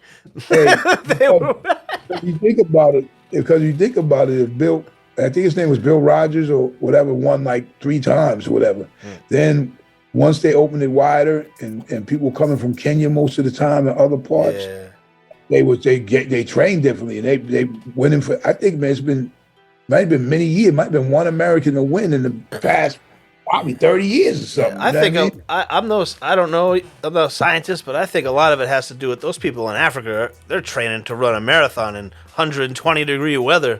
Hey, if you think about it, it built. I think his name was Bill Rogers or whatever. Won like 3 times or whatever. Then once they opened it wider and people coming from Kenya most of the time and other parts, they trained differently and they went in for. I think man, might have been many years. Might have been one American to win in the past probably 30 years or something. I think I'm no scientist, but I think a lot of it has to do with those people in Africa. They're training to run a marathon in 120-degree weather,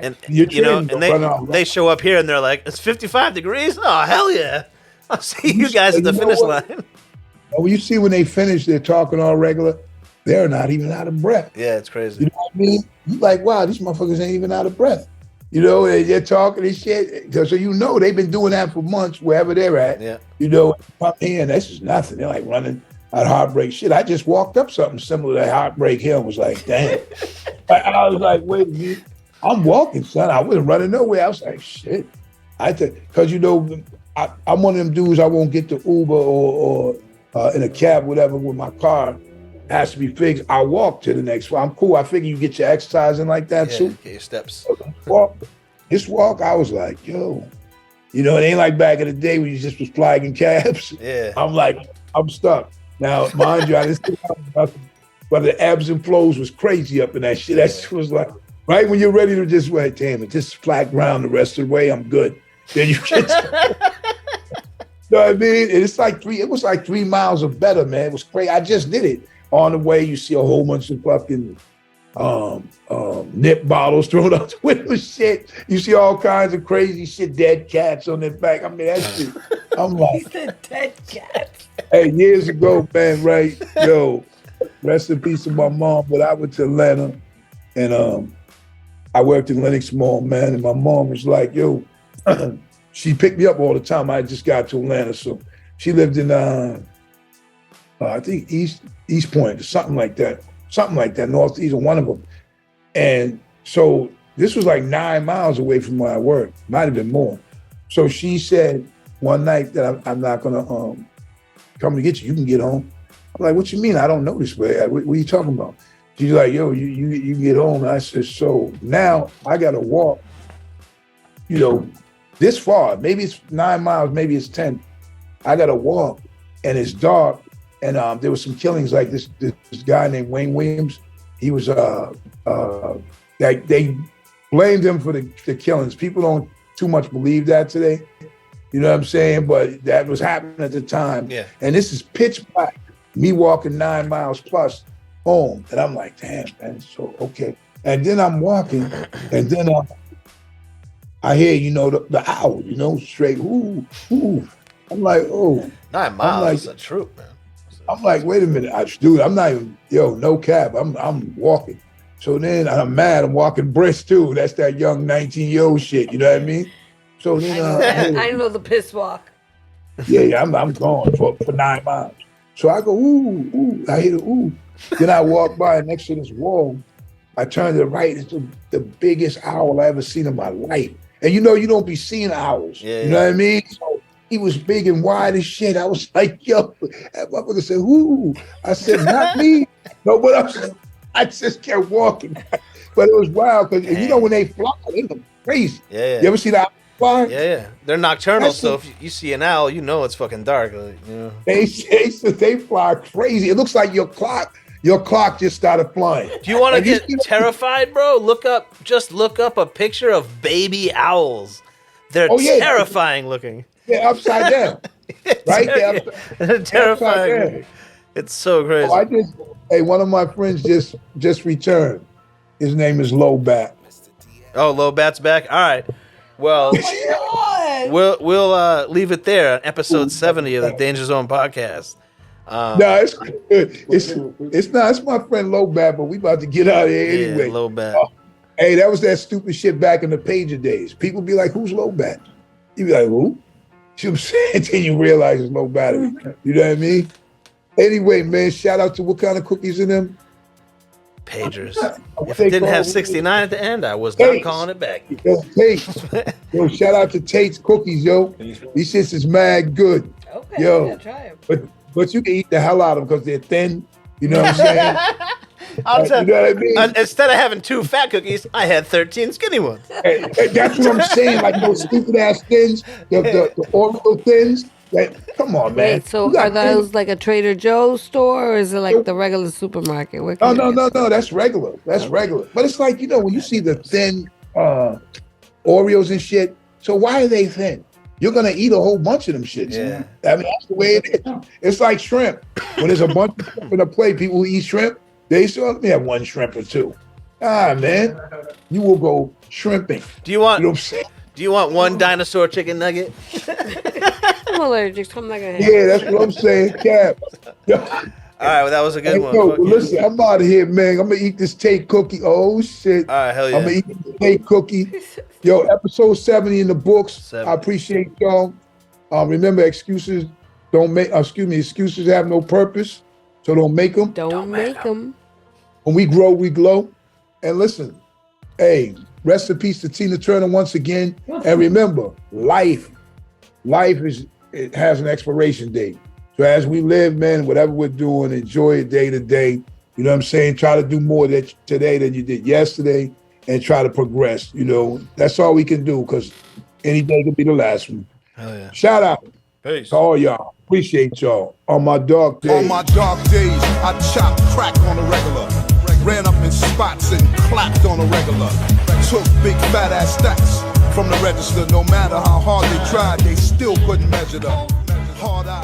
and they show up here and they're like, it's 55 degrees. Oh hell yeah! I'll see you guys at the finish line. Well, you see when they finish, they're talking all regular. They're not even out of breath. Yeah, it's crazy. You know what I mean? You're like, wow, these motherfuckers ain't even out of breath. You know, they're talking this shit. So they've been doing that for months wherever they're at. Yeah. You know, come here and this is nothing. They're like running at Heartbreak shit. I just walked up something similar to Heartbreak Hill and was like, damn. I was like, wait a minute. I'm walking, son. I wasn't running nowhere. I was like, shit. Because, I'm one of them dudes, I won't get the Uber or in a cab, whatever, with my car. Has to be fixed. I'll walk to the next one. I'm cool. I figure you get your exercise in like that too. Get your steps. This walk, I was like, yo. It ain't like back in the day when you just was flying cabs. Yeah. I'm like, I'm stuck. Now, mind you, I didn't think about but the ebbs and flows was crazy up in that shit. That shit was like, right when you're ready to just wait, damn it, just flat ground the rest of the way, I'm good. Then you get You know what I mean? It was like 3 miles or better, man. It was crazy. I just did it. On the way, you see a whole bunch of fucking nip bottles thrown out the window shit. You see all kinds of crazy shit, dead cats on their back. I mean, that shit. I'm like, dead cats. Hey, years ago, man, right? Yo, rest in peace to my mom, but I went to Atlanta and I worked in Lenox Mall, man, and my mom was like, yo, she picked me up all the time. I just got to Atlanta, so she lived in I think East Point or something like that, Northeast or one of them. And so this was like 9 miles away from where I worked, might have been more. So she said one night that I'm not gonna come to get you. You can get home. I'm like, what you mean? I don't know this way. What are you talking about? She's like, yo, you get home. And I said, so now I gotta walk, this far. Maybe it's 9 miles, maybe it's 10. I gotta walk, and it's dark. And there was some killings like this guy named Wayne Williams. He was, they blamed him for the killings. People don't too much believe that today. You know what I'm saying? But that was happening at the time. Yeah. And this is pitch black, me walking 9 miles plus home. And I'm like, damn, man, so okay. And then I'm walking, and then I hear, the owl, straight, ooh. I'm like, oh. 9 miles is a troop, man. I'm like, wait a minute, dude, I'm not even, no cap. I'm walking. So then I'm mad. I'm walking brisk too. That's that young 19-year-old shit. You know what I mean? So then I know the piss walk. Yeah, I'm going for 9 miles. So I go, ooh. I hear the ooh. Then I walk by next to this wall. I turn to the right. It's the biggest owl I ever seen in my life. And you don't be seeing owls. Yeah, you know what I mean? So he was big and wide as shit. I was like, yo, that motherfucker said, ooh. I said, not me. No, but I just kept walking. But it was wild because, when they fly, they look crazy. Yeah. You ever see that fly? Yeah. They're nocturnal, so if you see an owl, it's fucking dark. They fly crazy. It looks like your clock just started flying. Do you want to get terrified, bro? Look up a picture of baby owls. They're terrifying looking. They're upside down. Right? They're terrifying. It's so crazy. One of my friends just returned. His name is Lowbat. Oh, Lowbat's back? All right. Well, we'll leave it there on episode 70 of the Danger Zone podcast. No, it's not. It's my friend Lowbat, but we about to get out of here anyway. Lowbat. Hey, that was that stupid shit back in the pager days. People be like, "Who's Lowbat?" You be like, "Who?" You know what I'm saying? Until you realize it's low battery. You know what I mean? Anyway, man, shout out to what kind of cookies in them? Pagers. If it didn't have 69 at the end, I was not calling it back. Yo, Tate. Yo, shout out to Tate's cookies, yo. These shits is mad good. Okay, yo, try them. But you can eat the hell out of them because they're thin. You know what I'm saying? You know what I mean? Instead of having 2 fat cookies, I had 13 skinny ones. Hey, that's what I'm saying. Like those stupid ass thins, the Oreo thins. Like, come on, man. Wait, so are those like a Trader Joe's store, or is it like the regular supermarket? No. That's regular. That's regular. But it's like, when you see the thin Oreos and shit. So why are they thin? You're gonna eat a whole bunch of them shits. Yeah. I mean, that's the way it is. It's like shrimp. When there's a bunch of shrimp in a plate, people who eat shrimp, they say, let me have 1 shrimp or 2. Man, you will go shrimping. Do you want? You know what I'm saying? Do you want 1 dinosaur chicken nugget? I'm allergic, so I'm not gonna have Yeah, that's what I'm saying. Yeah. All right, well, that was a good one. Yo, listen, I'm out of here, man. I'm gonna eat this Tate cookie. Oh shit! All right, hell yeah. I'm gonna eat this Tate cookie. Yo, episode 70 in the books. 70. I appreciate y'all. Remember, excuses have no purpose, so don't make them. Don't make them. When we grow, we glow. And listen, hey, rest in peace to Tina Turner once again. And remember, life has an expiration date. So as we live, man, whatever we're doing, enjoy it day to day. You know what I'm saying? Try to do more today than you did yesterday and try to progress. That's all we can do because any day could be the last one. Hell yeah. Shout out Peace. to all y'all. Appreciate y'all. On my dark days. On my dark days, I chopped crack on the regular. Ran up in spots and clapped on the regular. Took big fat ass stacks from the register. No matter how hard they tried, they still couldn't measure them. Hard I